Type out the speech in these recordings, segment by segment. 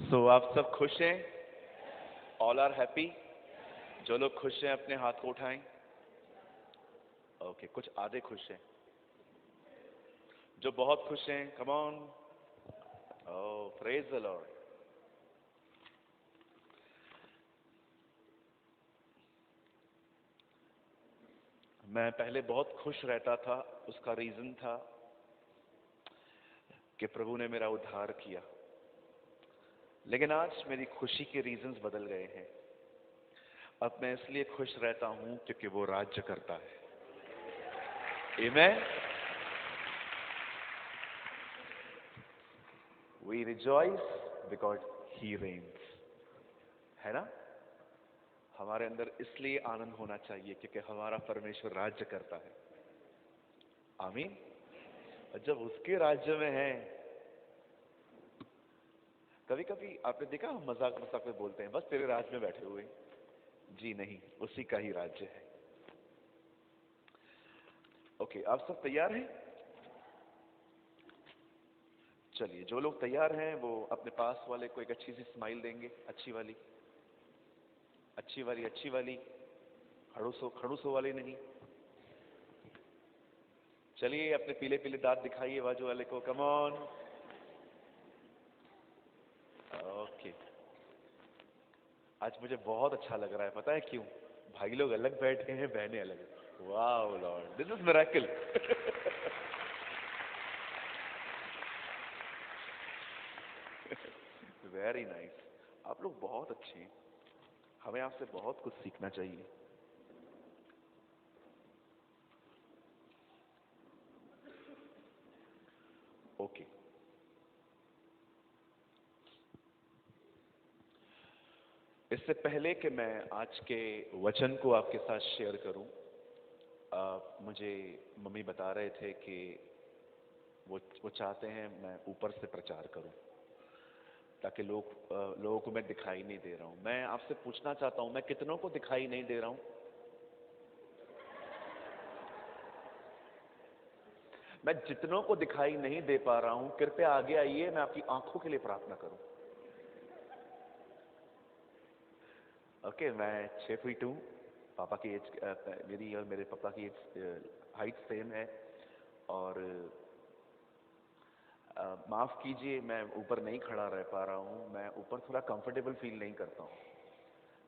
आप सब खुश हैं? All are happy? जो लोग खुश हैं अपने हाथ को उठाएं। ओके, कुछ आधे खुश हैं। जो बहुत खुश हैं, come on. Oh, praise the Lord. मैं पहले बहुत खुश रहता था, उसका रीजन था कि प्रभु ने मेरा उद्धार किया। लेकिन आज मेरी खुशी के रीजंस बदल गए हैं। अब मैं इसलिए खुश रहता हूं क्योंकि वो राज्य करता है। आमीन। We rejoice because he reigns, है ना? हमारे अंदर इसलिए आनंद होना चाहिए क्योंकि हमारा परमेश्वर राज्य करता है। आमीन। और जब उसके राज्य में है, कभी कभी आपने देखा हम मजाक मजाक में बोलते हैं बस तेरे राज्य में बैठे हुए। जी नहीं, उसी का ही राज्य है। ओके, आप सब तैयार हैं? चलिए, जो लोग तैयार हैं वो अपने पास वाले को एक अच्छी सी स्माइल देंगे। अच्छी वाली, अच्छी वाली, अच्छी वाली। खड़ूसो खड़ूसो वाली नहीं। चलिए, अपने पीले पीले दांत दिखाइए बाजू वाले को। Come on. ओके, आज मुझे बहुत अच्छा लग रहा है। पता है क्यों? भाई लोग अलग बैठे हैं, बहनें अलग। वाह Lord, this is miracle. Very nice. आप लोग बहुत अच्छे हैं। हमें आपसे बहुत कुछ सीखना चाहिए। ओके, इससे पहले कि मैं आज के वचन को आपके साथ शेयर करूं, मुझे मम्मी बता रहे थे कि वो चाहते हैं मैं ऊपर से प्रचार करूं ताकि लोगों को मैं दिखाई नहीं दे रहा हूं। मैं आपसे पूछना चाहता हूं, मैं कितनों को दिखाई नहीं दे रहा हूं? मैं जितनों को दिखाई नहीं दे पा रहा हूं, कृपया आगे आइए, मैं आपकी आंखों के लिए प्रार्थना करूं। ओके, मैं 6 फीट हूं। पापा की एज, मेरी और मेरे पापा की एज, हाइट सेम है। और माफ कीजिए, मैं ऊपर नहीं खड़ा रह पा रहा हूं। मैं ऊपर थोड़ा कंफर्टेबल फील नहीं करता हूं।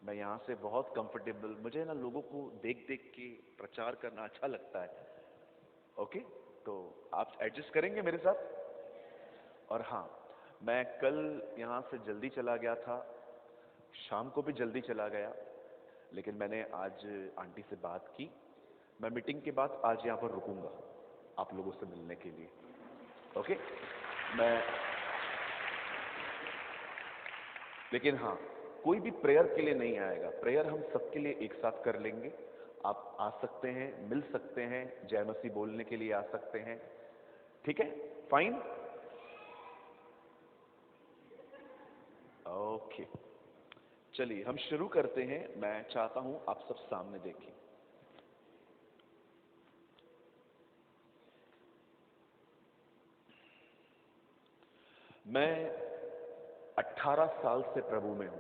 मैं यहाँ से बहुत कंफर्टेबल, मुझे ना लोगों को देख देख के प्रचार करना अच्छा लगता है। ओके, तो आप एडजस्ट करेंगे मेरे साथ? और हाँ, मैं कल यहाँ से जल्दी चला गया था, शाम को भी जल्दी चला गया। लेकिन मैंने आज आंटी से बात की, मैं मीटिंग के बाद आज यहाँ पर रुकूंगा आप लोगों से मिलने के लिए। ओके, मैं, लेकिन हाँ, कोई भी प्रेयर के लिए नहीं आएगा। प्रेयर हम सबके लिए एक साथ कर लेंगे। आप आ सकते हैं, मिल सकते हैं, जय मसीह बोलने के लिए आ सकते हैं। ठीक है, फाइन। ओके, चलिए हम शुरू करते हैं। मैं चाहता हूं आप सब सामने देखें। मैं 18 साल से प्रभु में हूं।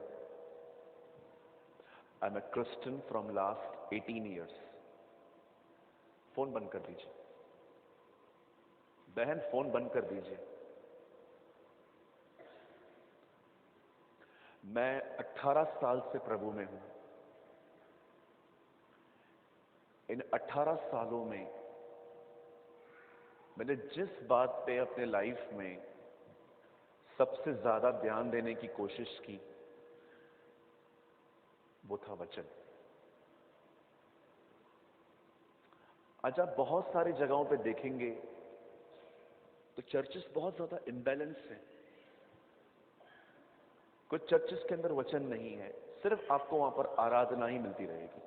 I am a Christian from last 18 years. Phone बंद कर दीजिए बहन, फोन बंद कर दीजिए। मैं 18 साल से प्रभु में हूं। इन 18 सालों में मैंने जिस बात पे अपने लाइफ में सबसे ज्यादा ध्यान देने की कोशिश की, वो था वचन। आज आप बहुत सारी जगहों पे देखेंगे तो चर्चेस बहुत ज्यादा इम्बैलेंस हैं। कुछ चर्चेस के अंदर वचन नहीं है, सिर्फ आपको वहां पर आराधना ही मिलती रहेगी।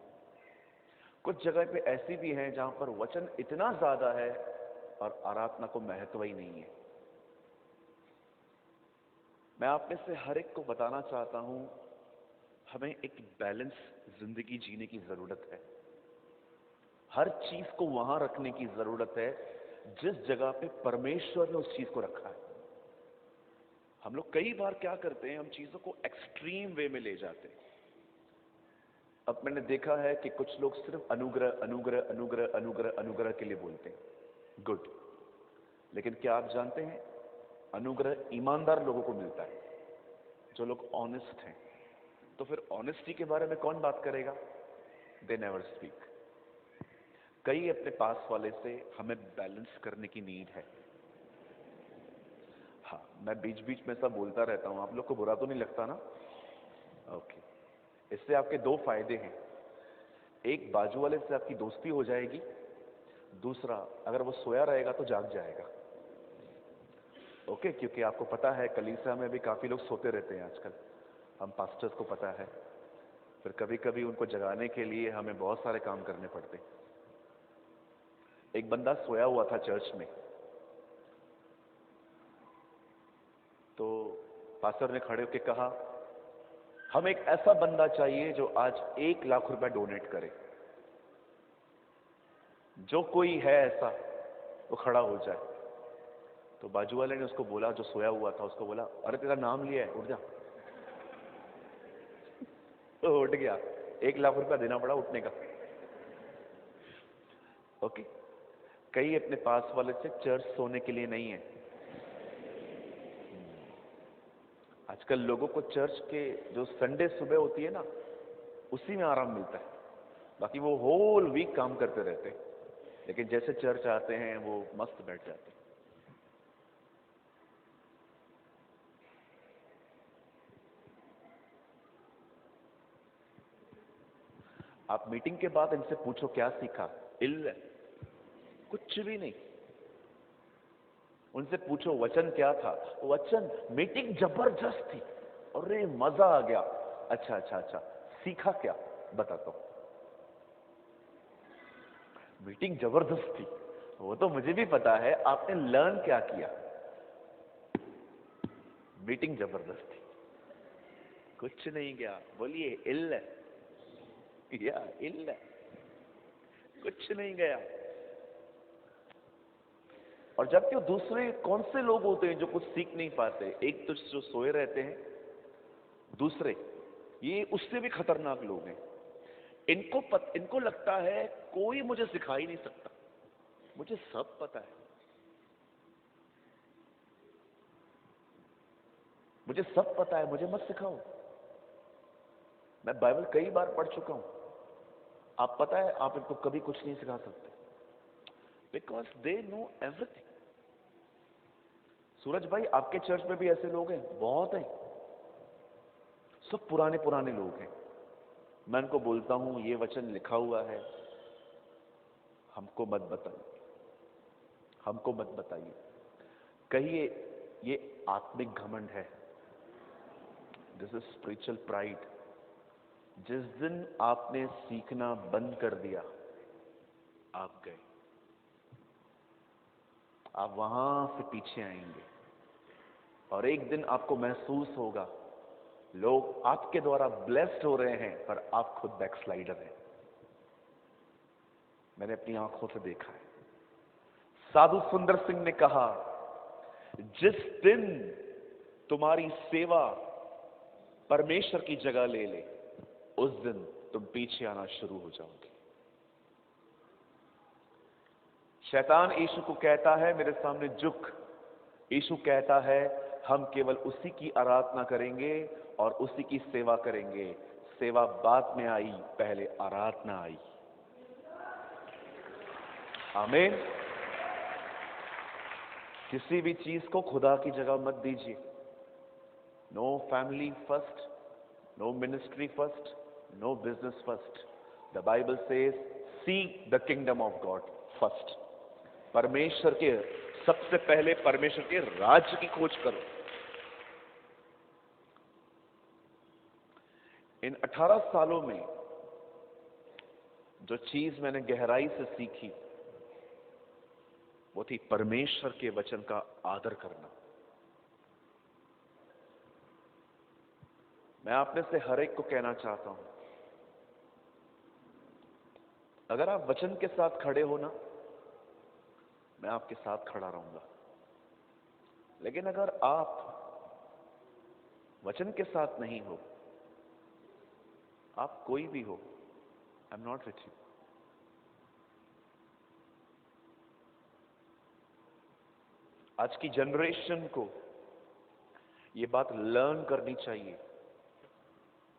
कुछ जगह पे ऐसी भी हैं जहां पर वचन इतना ज्यादा है और आराधना को महत्व ही नहीं है। मैं आप में से हर एक को बताना चाहता हूं, हमें एक बैलेंस जिंदगी जीने की जरूरत है। हर चीज को वहां रखने की जरूरत है जिस जगह पे परमेश्वर ने उस चीज को रखा है। हम लोग कई बार क्या करते हैं, हम चीजों को एक्सट्रीम वे में ले जाते हैं। अब मैंने देखा है कि कुछ लोग सिर्फ अनुग्रह अनुग्रह अनुग्रह अनुग्रह अनुग्रह के लिए बोलते हैं, गुड। लेकिन क्या आप जानते हैं, अनुग्रह ईमानदार लोगों को मिलता है, जो लोग ऑनेस्ट हैं। तो फिर ऑनेस्टी के बारे में कौन बात करेगा? They never speak. कई अपने पास वाले से हमें बैलेंस करने की नीड है। हाँ, मैं बीच बीच में सब बोलता रहता हूं, आप लोग को बुरा तो नहीं लगता ना? ओके। इससे आपके दो फायदे हैं। एक, बाजू वाले से आपकी दोस्ती हो जाएगी। दूसरा, अगर वो सोया रहेगा तो जाग जाएगा। ओके, क्योंकि आपको पता है कलीसिया में भी काफी लोग सोते रहते हैं आजकल, हम पास्टर्स को पता है। फिर कभी कभी उनको जगाने के लिए हमें बहुत सारे काम करने पड़ते। एक बंदा सोया हुआ था चर्च में, तो पास्टर ने खड़े होकर कहा, हम एक ऐसा बंदा चाहिए जो आज 1 लाख रुपए डोनेट करे। जो कोई है ऐसा, वो खड़ा हो जाए। तो बाजू वाले ने उसको बोला, जो सोया हुआ था उसको बोला, अरे तेरा नाम लिया है, उठ जा। तो उठ गया, 1 लाख रुपया देना पड़ा उठने का। ओके। कई अपने पास वाले से चर्च सोने के लिए नहीं है। आजकल लोगों को चर्च के जो संडे सुबह होती है ना, उसी में आराम मिलता है। बाकी वो होल वीक काम करते रहते हैं, लेकिन जैसे चर्च आते हैं वो मस्त बैठ जाते हैं। आप मीटिंग के बाद इनसे पूछो क्या सीखा, इल्ल कुछ भी नहीं। उनसे पूछो वचन क्या था, वचन मीटिंग जबरदस्त थी, अरे मजा आ गया। अच्छा अच्छा अच्छा, सीखा क्या? बताता हूं। मीटिंग जबरदस्त थी, वो तो मुझे भी पता है, आपने लर्न क्या किया? मीटिंग जबरदस्त थी, कुछ नहीं गया। बोलिए इल्ल, या इल्ल, कुछ नहीं गया। और जबकि दूसरे कौन से लोग होते हैं जो कुछ सीख नहीं पाते? एक तो जो सोए रहते हैं, दूसरे ये उससे भी खतरनाक लोग हैं। इनको लगता है कोई मुझे सिखा ही नहीं सकता, मुझे सब पता है, मुझे सब पता है, मुझे मत सिखाओ। मैं बाइबल कई बार पढ़ चुका हूं, आप पता है आप इनको कभी कुछ नहीं सिखा सकते, बिकॉज दे नो एवरीथिंग। सूरज भाई, आपके चर्च में भी ऐसे लोग हैं? बहुत हैं, सब पुराने पुराने लोग हैं। मैं उनको बोलता हूं ये वचन लिखा हुआ है, हमको मत बताइए, हमको मत बताइए। कहिए ये आत्मिक घमंड है, दिस इज स्पिरिचुअल प्राइड। जिस दिन आपने सीखना बंद कर दिया, आप गए, आप वहां से पीछे आएंगे और एक दिन आपको महसूस होगा लोग आपके द्वारा ब्लेस्ड हो रहे हैं, पर आप खुद बैकस्लाइडर हैं। मैंने अपनी आंखों से देखा है। साधु सुंदर सिंह ने कहा, जिस दिन तुम्हारी सेवा परमेश्वर की जगह ले ले, उस दिन तुम पीछे आना शुरू हो जाओगे। शैतान यीशु को कहता है मेरे सामने झुक। यीशु कहता है हम केवल उसी की आराधना करेंगे और उसी की सेवा करेंगे। सेवा बाद में आई, पहले आराधना आई। आमीन। किसी भी चीज को खुदा की जगह मत दीजिए। No family first, no ministry first, no business first. The Bible says seek the kingdom of God first. परमेश्वर के, सबसे पहले परमेश्वर के राज्य की खोज करो। इन 18 सालों में जो चीज मैंने गहराई से सीखी, वो थी परमेश्वर के वचन का आदर करना। मैं आपने से हर एक को कहना चाहता हूं, अगर आप वचन के साथ खड़े हो ना, मैं आपके साथ खड़ा रहूंगा। लेकिन अगर आप वचन के साथ नहीं हो, आप कोई भी हो, I am not with you. आज की जनरेशन को ये बात लर्न करनी चाहिए,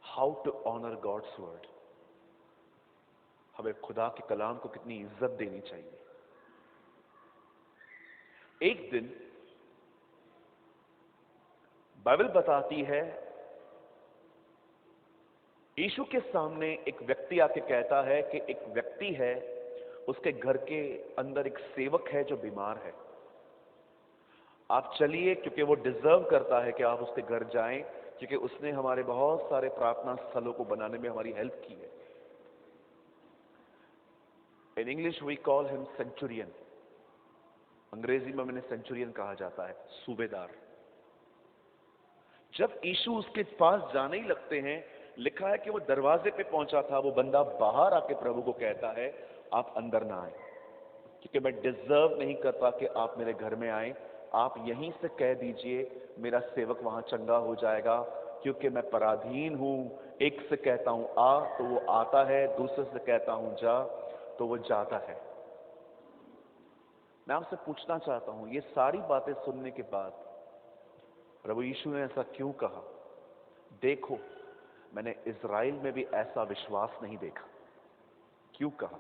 how to honour God's word. हमें खुदा के कलाम को कितनी इज्जत देनी चाहिए। एक दिन बाइबल बताती है, यीशु के सामने एक व्यक्ति आके कहता है कि एक व्यक्ति है, उसके घर के अंदर एक सेवक है जो बीमार है। आप चलिए, क्योंकि वो डिजर्व करता है कि आप उसके घर जाएं, क्योंकि उसने हमारे बहुत सारे प्रार्थना स्थलों को बनाने में हमारी हेल्प की है। In English we call him centurion. अंग्रेजी में मैंने सेंचुरियन कहा जाता है, सूबेदार। जब यीशु उसके पास जाने ही लगते हैं, लिखा है कि वो दरवाजे पे पहुंचा था, वो बंदा बाहर आके प्रभु को कहता है, आप अंदर ना आए, क्योंकि मैं डिजर्व नहीं करता कि आप मेरे घर में आए। आप यहीं से कह दीजिए, मेरा सेवक वहां चंगा हो जाएगा, क्योंकि मैं पराधीन हूं। एक से कहता हूं आ तो वो आता है, दूसरे से कहता हूं जा तो वो जाता है। मैं आपसे पूछना चाहता हूं, ये सारी बातें सुनने के बाद प्रभु यीशु ने ऐसा क्यों कहा? देखो, मैंने इज़राइल में भी ऐसा विश्वास नहीं देखा। क्यों कहा?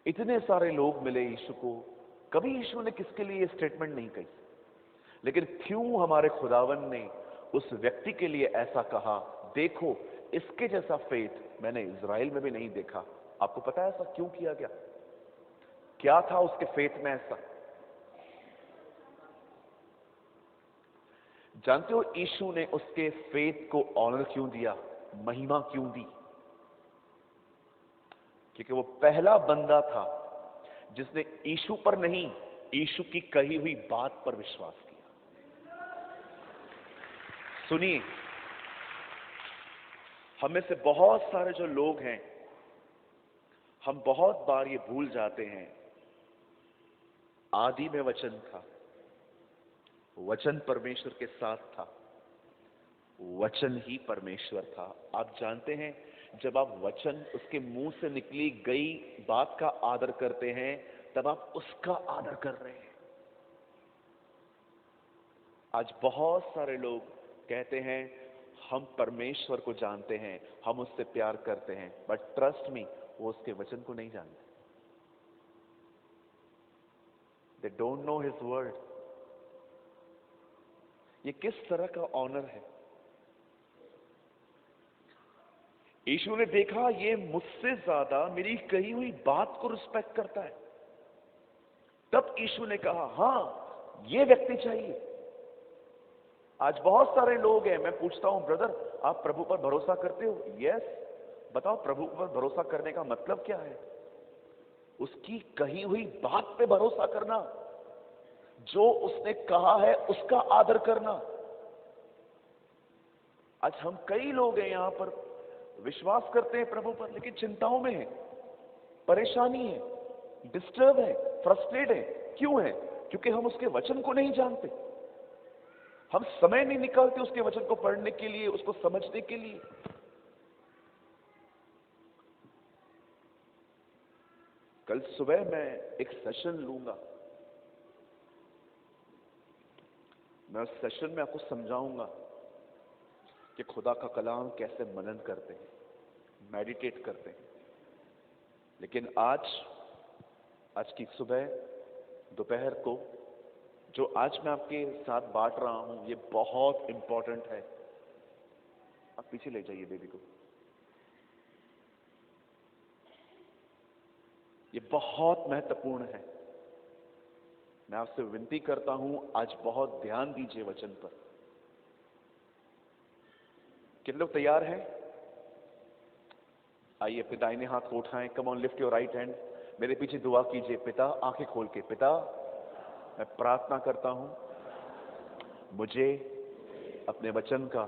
इतने सारे लोग मिले यीशु को, कभी यीशु ने किसके लिए ये स्टेटमेंट नहीं कही, लेकिन क्यों हमारे खुदावन ने उस व्यक्ति के लिए ऐसा कहा? देखो, इसके जैसा फेथ मैंने इज़राइल में भी नहीं देखा। आपको पता है ऐसा क्यों किया गया? क्या था उसके फेथ में ऐसा? जानते हो यीशु ने उसके फेथ को ऑनर क्यों दिया, महिमा क्यों दी? क्योंकि वो पहला बंदा था जिसने यीशु पर नहीं, यीशु की कही हुई बात पर विश्वास किया। सुनिए, हमें से बहुत सारे जो लोग हैं, हम बहुत बार ये भूल जाते हैं, आदि में वचन था, वचन परमेश्वर के साथ था, वचन ही परमेश्वर था। आप जानते हैं, जब आप वचन, उसके मुंह से निकली गई बात का आदर करते हैं, तब आप उसका आदर कर रहे हैं। आज बहुत सारे लोग कहते हैं हम परमेश्वर को जानते हैं, हम उससे प्यार करते हैं, बट ट्रस्ट मी, वो उसके वचन को नहीं जानते। They don't know his word. ये किस तरह का ऑनर है? यीशु ने देखा ये मुझसे ज्यादा मेरी कही हुई बात को रिस्पेक्ट करता है, तब यीशु ने कहा हां, ये व्यक्ति चाहिए। आज बहुत सारे लोग हैं, मैं पूछता हूं, ब्रदर आप प्रभु पर भरोसा करते हो? यस। बताओ, प्रभु पर भरोसा करने का मतलब क्या है? उसकी कही हुई बात पे भरोसा करना, जो उसने कहा है उसका आदर करना। आज हम कई लोग हैं यहां पर, विश्वास करते हैं प्रभु पर, लेकिन चिंताओं में है, परेशानी है, डिस्टर्ब है, फ्रस्ट्रेट है। क्यों है? क्योंकि हम उसके वचन को नहीं जानते। हम समय नहीं निकालते उसके वचन को पढ़ने के लिए, उसको समझने के लिए। कल सुबह मैं एक सेशन लूंगा, मैं उस सेशन में आपको समझाऊंगा कि खुदा का कलाम कैसे मनन करते हैं, मेडिटेट करते हैं। लेकिन आज की सुबह, दोपहर को जो आज मैं आपके साथ बांट रहा हूं, ये बहुत इंपॉर्टेंट है। आप पीछे ले जाइए बेबी को। ये बहुत महत्वपूर्ण है। मैं आपसे विनती करता हूं, आज बहुत ध्यान दीजिए वचन पर। कितने लोग तैयार हैं? आइए, अपने दाहिने हाथ को उठाएं। Come on, lift your right hand. मेरे पीछे दुआ कीजिए। पिता, आंखें खोल के। पिता, मैं प्रार्थना करता हूं, मुझे अपने वचन का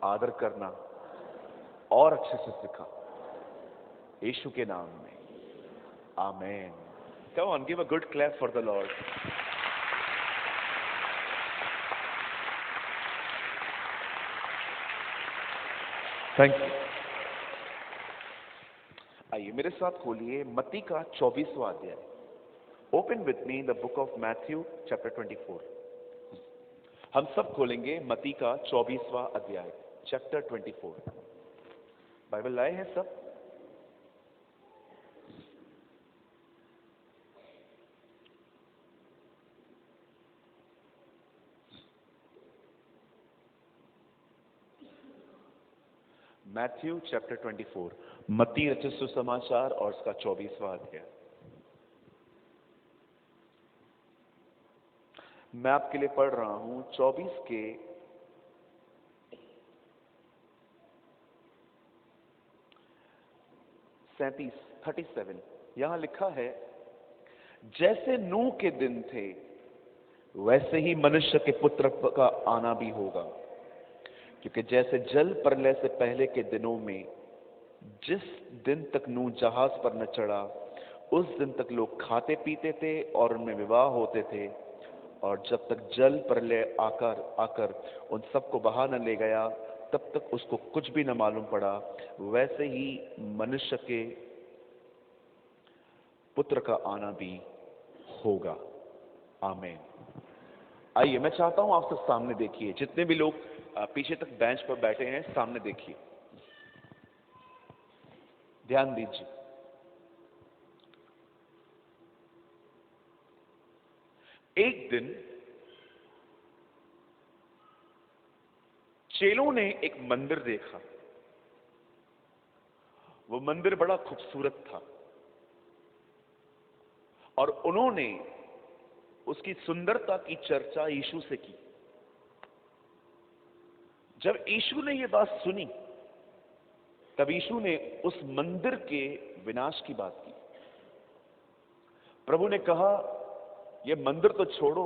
आदर करना और अच्छे से सिखा, यीशु के नाम में, आमेन। Come on, give a good clap for the Lord. Thank you. आइए मेरे साथ खोलिए मत्ती का 24वां अध्याय। Open with me the book of Matthew chapter 24। हम सब खोलेंगे मत्ती का 24वां अध्याय, चैप्टर 24। बाइबल लाए हैं सब? मैथ्यू चैप्टर 24, मत्ती रचित सुसमाचार और उसका 24वां अध्याय। मैं आपके लिए पढ़ रहा हूं 24 के 37। यहां लिखा है, जैसे नूह के दिन थे वैसे ही मनुष्य के पुत्र का आना भी होगा। क्योंकि जैसे जल प्रलय से पहले के दिनों में जिस दिन तक नूह जहाज पर न चढ़ा उस दिन तक लोग खाते पीते थे और उनमें विवाह होते थे, और जब तक जल प्रलय आकर उन सबको बहा न ले गया तब तक उसको कुछ भी न मालूम पड़ा, वैसे ही मनुष्य के पुत्र का आना भी होगा। आमीन। आइए मैं चाहता हूं आप सब सामने देखिए, जितने भी लोग पीछे तक बेंच पर बैठे हैं सामने देखिए, ध्यान दीजिए। एक दिन चेलों ने एक मंदिर देखा। वो मंदिर बड़ा खूबसूरत था और उन्होंने उसकी सुंदरता की चर्चा यीशु से की। जब यीशु ने यह बात सुनी तब यीशु ने उस मंदिर के विनाश की बात की। प्रभु ने कहा, यह मंदिर तो छोड़ो,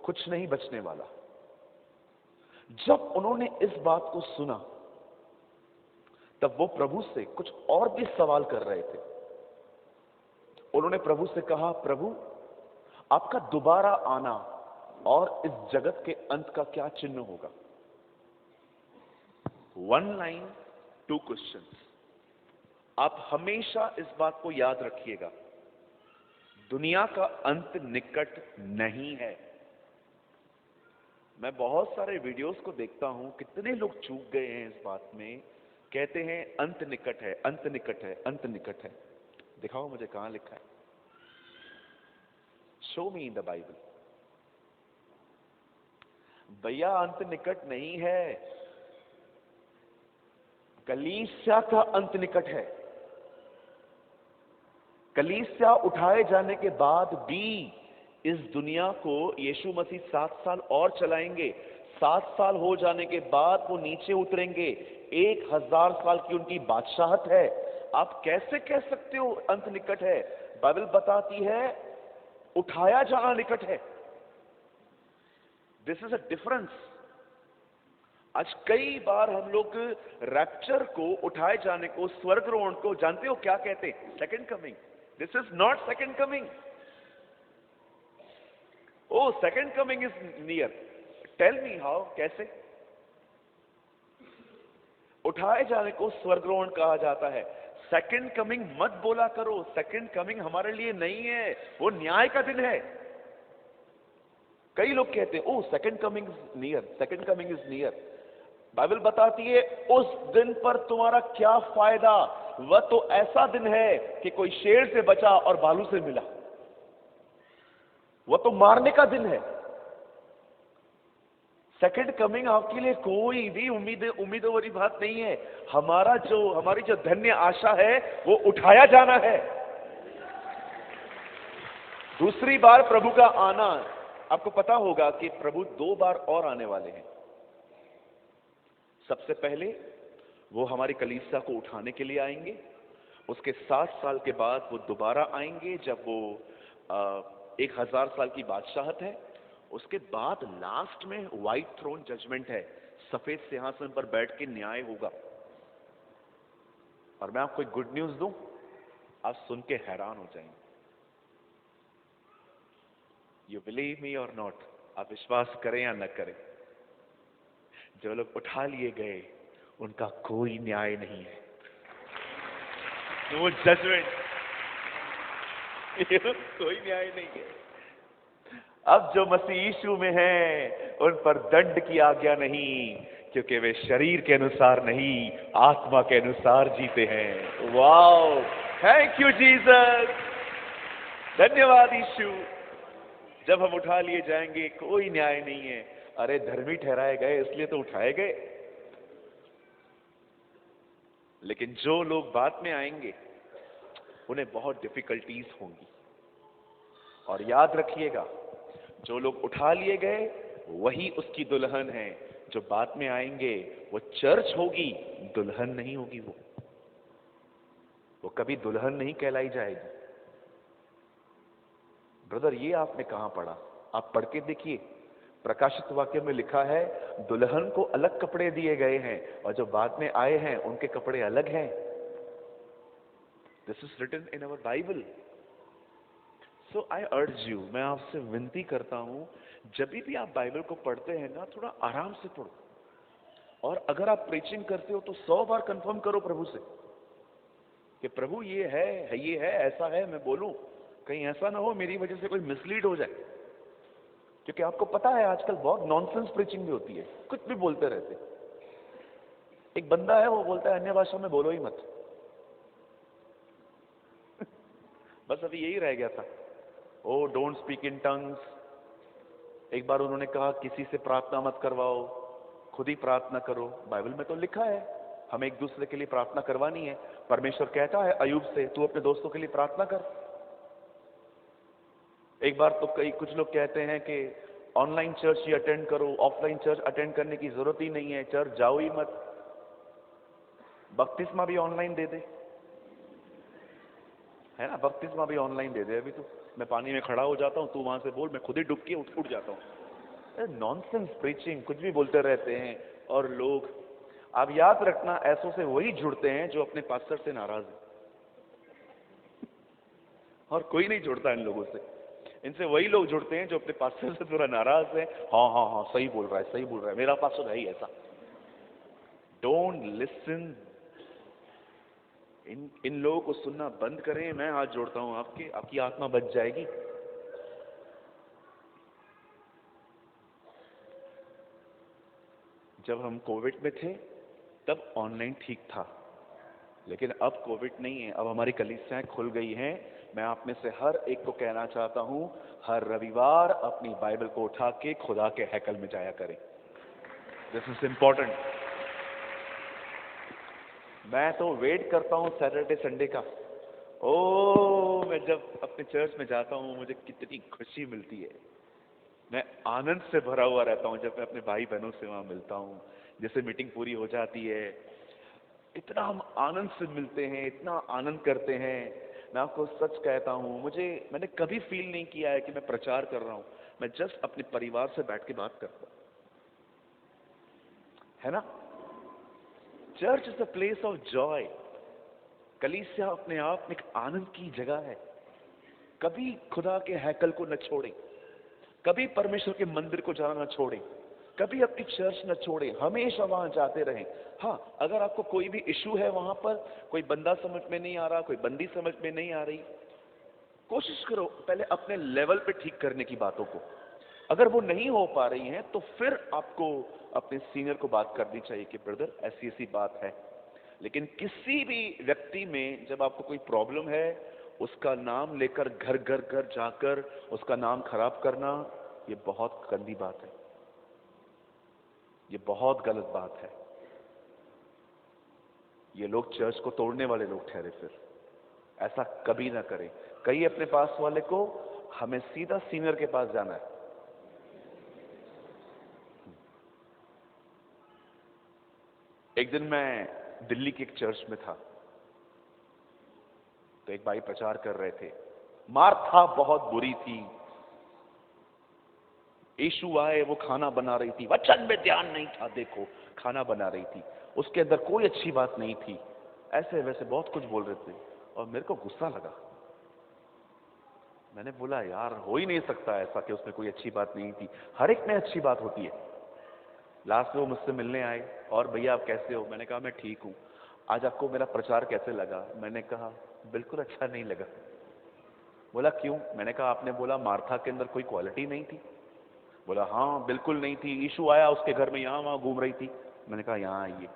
कुछ नहीं बचने वाला। जब उन्होंने इस बात को सुना तब वो प्रभु से कुछ और भी सवाल कर रहे थे। उन्होंने प्रभु से कहा, प्रभु आपका दोबारा आना और इस जगत के अंत का क्या चिन्ह होगा? 1 लाइन 2 क्वेश्चंस। आप हमेशा इस बात को याद रखिएगा, दुनिया का अंत निकट नहीं है। मैं बहुत सारे वीडियोस को देखता हूं, कितने लोग चूक गए हैं इस बात में। कहते हैं अंत निकट है, अंत निकट है, अंत निकट है। दिखाओ मुझे कहां लिखा है। Show me in the Bible. भैया अंत निकट नहीं है, कलीसिया का अंत निकट है। कलीसिया उठाए जाने के बाद भी इस दुनिया को यीशु मसीह 7 साल और चलाएंगे। 7 साल हो जाने के बाद वो नीचे उतरेंगे। 1000 साल की उनकी बादशाहत है। आप कैसे कह सकते हो अंत निकट है? बाइबल बताती है उठाया जाना निकट है। This is a difference. आज कई बार हम लोग रैप्चर को, उठाए जाने को, स्वर्गारोहण को जानते हो क्या कहते हैं? Second coming. This is not second coming. Oh second coming is near. Tell me how, कैसे? उठाए जाने को स्वर्गारोहण कहा जाता है। सेकंड कमिंग मत बोला करो। सेकंड कमिंग हमारे लिए नहीं है, वो न्याय का दिन है। कई लोग कहते हैं oh second coming is near, second coming is near. Bible बताती है उस दिन पर तुम्हारा क्या फायदा? वह तो ऐसा दिन है कि कोई शेर से बचा और भालू से मिला। वह तो मारने का दिन है। सेकंड कमिंग आपके लिए कोई भी उम्मीदों वाली बात नहीं है। हमारी जो धन्य आशा है वो उठाया जाना है। दूसरी बार प्रभु का आना, आपको पता होगा कि प्रभु 2 बार और आने वाले हैं। सबसे पहले वो हमारी कलीसिया को उठाने के लिए आएंगे। उसके 7 साल के बाद वो दोबारा आएंगे, जब वो 1000 साल की बादशाहत है। उसके बाद लास्ट में व्हाइट थ्रोन जजमेंट है, सफेद सिंहासन पर बैठ के न्याय होगा। और मैं आपको एक गुड न्यूज दूं, आप सुन के हैरान हो जाएंगे। यू बिलीव मी और नॉट, आप विश्वास करें या न करें, जो लोग उठा लिए गए उनका कोई न्याय नहीं है। नो जजमेंट, कोई न्याय नहीं है। अब जो मसीह यीशु में है उन पर दंड की आज्ञा नहीं, क्योंकि वे शरीर के अनुसार नहीं आत्मा के अनुसार जीते हैं। वाओ, थैंक यू जीसस, धन्यवाद यीशु। जब हम उठा लिए जाएंगे कोई न्याय नहीं है। अरे धर्मी ठहराए गए इसलिए तो उठाए गए। लेकिन जो लोग बाद में आएंगे उन्हें बहुत डिफिकल्टीज होंगी। और याद रखिएगा, जो लोग उठा लिए गए वही उसकी दुल्हन है। जो बाद में आएंगे वो चर्च होगी, दुल्हन नहीं होगी। वो कभी दुल्हन नहीं कहलाई जाएगी। ब्रदर, ये आपने कहां पढ़ा? आप पढ़ के देखिए, प्रकाशित वाक्य में लिखा है दुल्हन को अलग कपड़े दिए गए हैं और जो बाद में आए हैं उनके कपड़े अलग हैं। This is written in our Bible. So I urge you, मैं आपसे विनती करता हूं, जब भी आप बाइबल को पढ़ते हैं ना, थोड़ा आराम से पढ़ो। और अगर आप प्रीचिंग करते हो तो 100 बार कंफर्म करो प्रभु से कि प्रभु ये है, ये है, ऐसा है, मैं बोलूं। कहीं ऐसा ना हो मेरी वजह से कोई मिसलीड हो जाए। क्योंकि आपको पता है आजकल बहुत नॉनसेंस प्रीचिंग भी होती है, कुछ भी बोलते रहते। एक बंदा है वो बोलता है अन्य भाषा में बोलो ही मत। बस अभी यही रह गया था, oh don't speak in tongues. एक बार उन्होंने कहा किसी से प्रार्थना मत करवाओ, खुद ही प्रार्थना करो। बाइबल में तो लिखा है हमें एक दूसरे के लिए प्रार्थना करवानी है। परमेश्वर कहता है अयूब से, तू अपने दोस्तों के लिए प्रार्थना कर। एक बार तो कुछ लोग कहते हैं कि ऑनलाइन चर्च ही अटेंड करो, ऑफलाइन चर्च अटेंड करने की जरूरत ही नहीं है, चर्च जाओ ही मत। बपतिस्मा भी ऑनलाइन दे दे, है ना? बपतिस्मा भी ऑनलाइन दे दे। अभी तो मैं पानी में खड़ा हो जाता हूं, तू वहां से बोल, मैं खुद ही डुबकी उठ जाता हूं। नॉनसेंस प्रीचिंग, कुछ भी बोलते रहते हैं। और लोग, आप याद रखना, ऐसों से वही जुड़ते हैं जो अपने पास्टर से नाराज है। और कोई नहीं जुड़ता इन लोगों से। इनसे वही लोग जुड़ते हैं जो अपने पास्टर से थोड़ा नाराज है। हाँ हाँ हाँ, सही बोल रहा है, सही बोल रहा है, मेरा पास्टर है ही ऐसा। Don't listen. इन लोगों को सुनना बंद करें। मैं हाथ जोड़ता हूं आपकी आत्मा बच जाएगी। जब हम कोविड में थे तब ऑनलाइन ठीक था, लेकिन अब कोविड नहीं है। अब हमारी कलीसियाएं खुल गई हैं। मैं आप में से हर एक को कहना चाहता हूं, हर रविवार अपनी बाइबल को उठा के खुदा के हैकल में जाया करें। This is important. मैं तो वेट करता हूं सैटरडे संडे का। ओ, मैं जब अपने चर्च में जाता हूं मुझे कितनी खुशी मिलती है। मैं आनंद से भरा हुआ रहता हूं जब मैं अपने भाई बहनों से वहां मिलता हूं। जैसे मीटिंग पूरी हो जाती है, इतना हम आनंद से मिलते हैं, इतना आनंद करते हैं। मैं आपको सच कहता हूं, मैंने कभी फील नहीं किया है कि मैं प्रचार कर रहा हूं। मैं जस्ट अपने परिवार से बैठ के बात करता हूं, है ना? Church is a place of Joy. कलीसिया अपने आप में एक आनंद की जगह है। कभी खुदा के हैकल को न छोड़ें, कभी परमेश्वर के मंदिर को जाना न छोड़ें, कभी अपनी चर्च न छोड़ें, हमेशा वहां जाते रहें। हाँ, अगर आपको कोई भी इशू है वहां पर, कोई बंदा समझ में नहीं आ रहा, कोई बंदी समझ में नहीं आ रही, कोशिश करो पहले अपने लेवल पे ठीक करने की बातों को। अगर वो नहीं हो पा रही हैं तो फिर आपको अपने सीनियर को बात करनी चाहिए कि ब्रदर ऐसी ऐसी बात है। लेकिन किसी भी व्यक्ति में जब आपको कोई प्रॉब्लम है, उसका नाम लेकर घर घर घर जाकर उसका नाम खराब करना, ये बहुत गंदी बात है, ये बहुत गलत बात है। ये लोग चर्च को तोड़ने वाले लोग ठहरे। फिर ऐसा कभी ना करें। कहिए अपने पास वाले को, हमें सीधा सीनियर के पास जाना है। एक दिन मैं दिल्ली के एक चर्च में था, तो एक भाई प्रचार कर रहे थे। मार्था बहुत बुरी थी, यीशु आए, वो खाना बना रही थी, वचन में ध्यान नहीं था, देखो खाना बना रही थी, उसके अंदर कोई अच्छी बात नहीं थी, ऐसे वैसे बहुत कुछ बोल रहे थे। और मेरे को गुस्सा लगा। मैंने बोला यार, हो ही नहीं सकता ऐसा कि उसमें कोई अच्छी बात नहीं थी। हर एक में अच्छी बात होती है। लास्ट में वो मुझसे मिलने आए, और भैया आप कैसे हो? मैंने कहा मैं ठीक हूँ। आज आपको मेरा प्रचार कैसे लगा? मैंने कहा बिल्कुल अच्छा नहीं लगा। बोला क्यों? मैंने कहा आपने बोला मार्था के अंदर कोई क्वालिटी नहीं थी। बोला हाँ बिल्कुल नहीं थी, यीशु आया उसके घर में, यहाँ वहाँ घूम रही थी। मैंने कहा यहाँ आइए।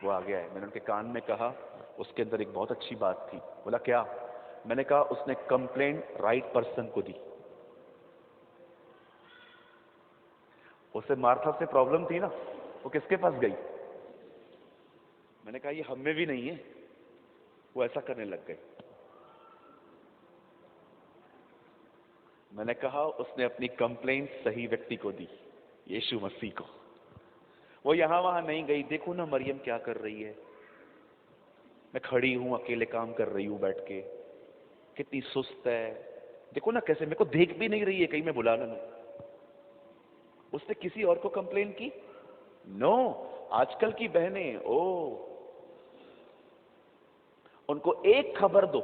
वो आ गया है। मैंने उनके कान में कहा उसके अंदर एक बहुत अच्छी बात थी। बोला क्या? मैंने कहा उसने कंप्लेंट राइट पर्सन को दी। उसे मार्था से प्रॉब्लम थी ना, वो किसके पास गई? मैंने कहा ये हम में भी नहीं है। वो ऐसा करने लग गए। मैंने कहा उसने अपनी कंप्लेंट सही व्यक्ति को दी, यीशु मसीह को। वो यहां वहां नहीं गई। देखो ना मरियम क्या कर रही है, मैं खड़ी हूं अकेले काम कर रही हूं बैठ के, कितनी सुस्त है। देखो ना कैसे मेरे को देख भी नहीं रही है, कहीं मैं बुला ना लूं। उसने किसी और को कंप्लेन की? नो। आजकल की बहनें, ओ, उनको एक खबर दो,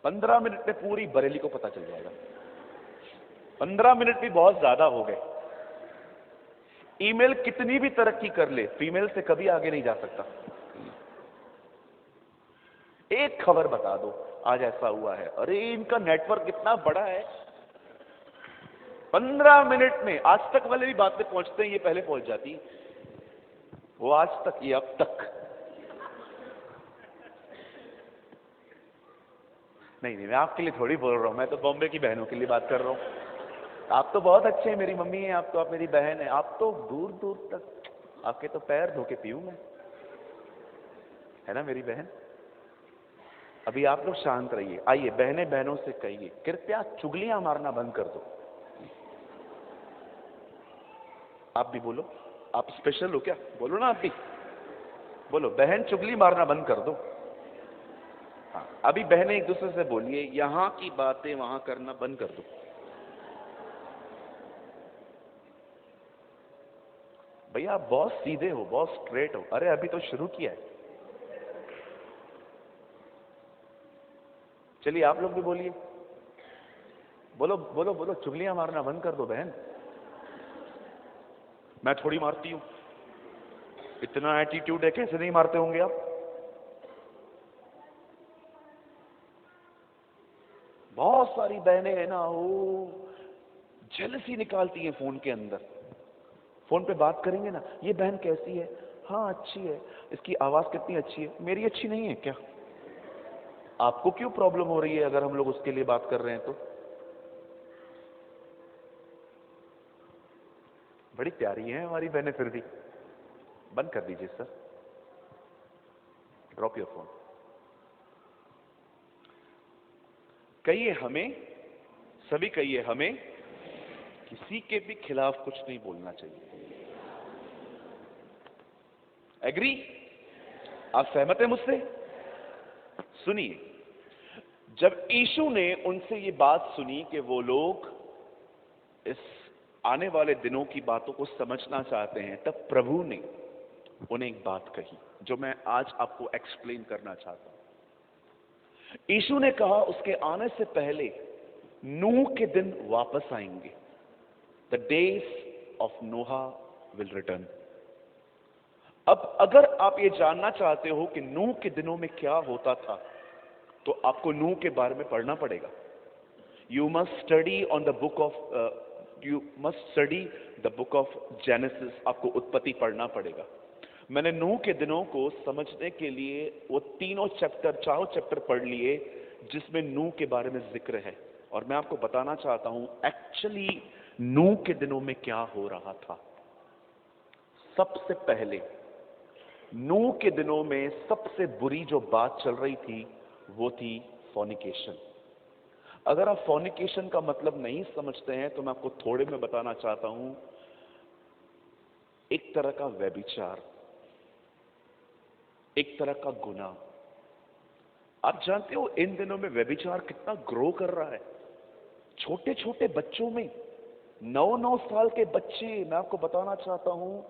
15 मिनट में पूरी बरेली को पता चल जाएगा। 15 मिनट भी बहुत ज्यादा हो गए। ईमेल कितनी भी तरक्की कर ले, फीमेल से कभी आगे नहीं जा सकता। एक खबर बता दो, आज ऐसा हुआ है, अरे इनका नेटवर्क इतना बड़ा है। 15 मिनट में आज तक वाले भी बात में पहुंचते हैं, ये पहले पहुंच जाती। वो आज तक, ये अब तक। नहीं नहीं, मैं आपके लिए थोड़ी बोल रहा हूं, मैं तो बॉम्बे की बहनों के लिए बात कर रहा हूं। आप तो बहुत अच्छे हैं, मेरी मम्मी है आप तो, आप मेरी बहन है, आप तो दूर दूर तक, आपके तो पैर धो के पीऊं मैं, है ना मेरी बहन। अभी आप लोग शांत रहिए। आइए बहनें बहनों से कहिए कृपया चुगलियां मारना बंद कर दो। आप भी बोलो, आप स्पेशल हो क्या? बोलो ना आप भी, बोलो बहन चुगली मारना बंद कर दो। हाँ, अभी बहनें एक दूसरे से बोलिए यहां की बातें वहां करना बंद कर दो। भैया आप बहुत सीधे हो, बहुत स्ट्रेट हो। अरे अभी तो शुरू किया है। चलिए आप लोग भी बोलिए, बोलो बोलो बोलो, चुगलियां मारना बंद कर दो बहन। मैं थोड़ी मारती हूं, इतना एटीट्यूड है, कैसे नहीं मारते होंगे आप? बहुत सारी बहनें हैं ना, वो जेलसी निकालती हैं फोन के अंदर। फोन पे बात करेंगे ना, ये बहन कैसी है? हाँ अच्छी है। इसकी आवाज कितनी अच्छी है, मेरी अच्छी नहीं है क्या? आपको क्यों प्रॉब्लम हो रही है अगर हम लोग उसके लिए बात कर रहे हैं तो? बड़ी प्यारी है हमारी बहनें फिर भी। बंद कर दीजिए सर, ड्रॉप योर फोन। कहिए हमें, सभी कहिए हमें किसी के भी खिलाफ कुछ नहीं बोलना चाहिए। एग्री? आप सहमत हैं मुझसे? सुनिए, जब यीशु ने उनसे ये बात सुनी कि वो लोग इस आने वाले दिनों की बातों को समझना चाहते हैं, तब प्रभु ने उन्हें एक बात कही जो मैं आज आपको एक्सप्लेन करना चाहता हूं। यीशु ने कहा उसके आने से पहले नूह के दिन वापस आएंगे। The days of Noah will return. अब अगर आप ये जानना चाहते हो कि नूह के दिनों में क्या होता था, तो आपको नूह के बारे में पढ़ना पड़ेगा। You must study on the book of you must study the book of genesis. आपको उत्पत्ति पढ़ना पड़ेगा। मैंने नूह के दिनों को समझने के लिए वो तीनों चैप्टर, चारों चैप्टर पढ़ लिए जिसमें नूह के बारे में जिक्र है, और मैं आपको बताना चाहता हूं एक्चुअली नूह के दिनों में क्या हो रहा था। सबसे पहले नूह के दिनों में सबसे बुरी जो बात चल रही थी वो थी फॉर्निकेशन। अगर आप फॉर्निकेशन का मतलब नहीं समझते हैं तो मैं आपको थोड़े में बताना चाहता हूं। एक तरह का व्यभिचार, एक तरह का गुनाह। आप जानते हो इन दिनों में व्यभिचार कितना ग्रो कर रहा है। छोटे छोटे बच्चों में, 9-9 साल के बच्चे, मैं आपको बताना चाहता हूं,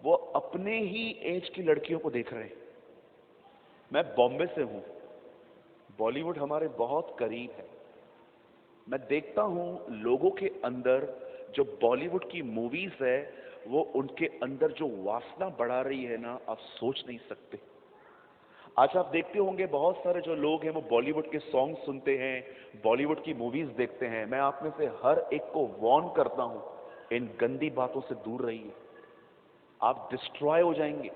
वो अपने ही एज की लड़कियों को देख रहे हैं। मैं बॉम्बे से हूं, बॉलीवुड हमारे बहुत करीब है। मैं देखता हूं लोगों के अंदर जो बॉलीवुड की मूवीज है वो उनके अंदर जो वासना बढ़ा रही है ना, आप सोच नहीं सकते। आज आप देखते होंगे बहुत सारे जो लोग हैं वो बॉलीवुड के सॉन्ग सुनते हैं, बॉलीवुड की मूवीज देखते हैं। मैं आप में से हर एक को वार्न करता हूं, इन गंदी बातों से दूर रहिए, आप डिस्ट्रॉय हो जाएंगे।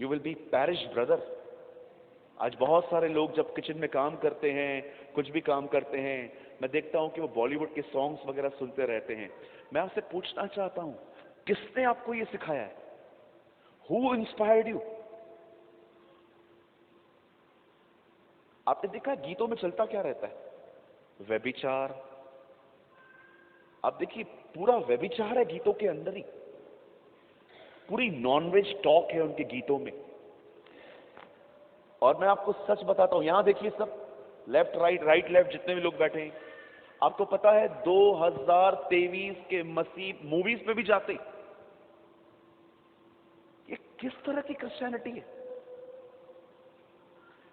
You will be parish brother. आज बहुत सारे लोग जब किचन में काम करते हैं, कुछ भी काम करते हैं, मैं देखता हूं कि वो बॉलीवुड के सॉन्ग्स वगैरह सुनते रहते हैं। मैं आपसे पूछना चाहता हूं, किसने आपको ये सिखाया है? Who inspired you? आपने देखा गीतों में चलता क्या रहता है? व्यभिचार। आप देखिए, पूरा व्यभिचार है गीतों के अंदर ही, पूरी नॉनवेज टॉक है उनके गीतों में। और मैं आपको सच बताता हूं, यहां देखिए सब लेफ्ट राइट राइट लेफ्ट जितने भी लोग बैठे हैं, आपको पता है 2023 के मसीह मूवीज में भी जाते। ये किस तरह की क्रिश्चियनिटी है?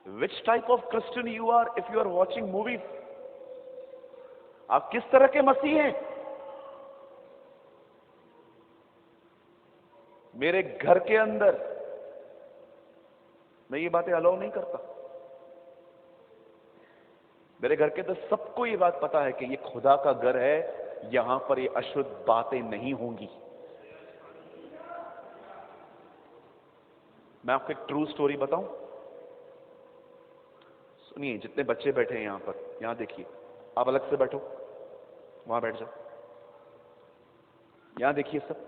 Which type of Christian you are if you are watching movies? आप किस तरह के मसीह हैं? मेरे घर के अंदर मैं ये बातें अलाउ नहीं करता। मेरे घर के अंदर सबको ये बात पता है कि ये खुदा का घर है, यहां पर ये अशुद्ध बातें नहीं होंगी। मैं आपको एक ट्रू स्टोरी बताऊं, सुनिए। जितने बच्चे बैठे हैं यहां पर, यहां देखिए, आप अलग से बैठो, वहां बैठ जाओ, यहां देखिए सब।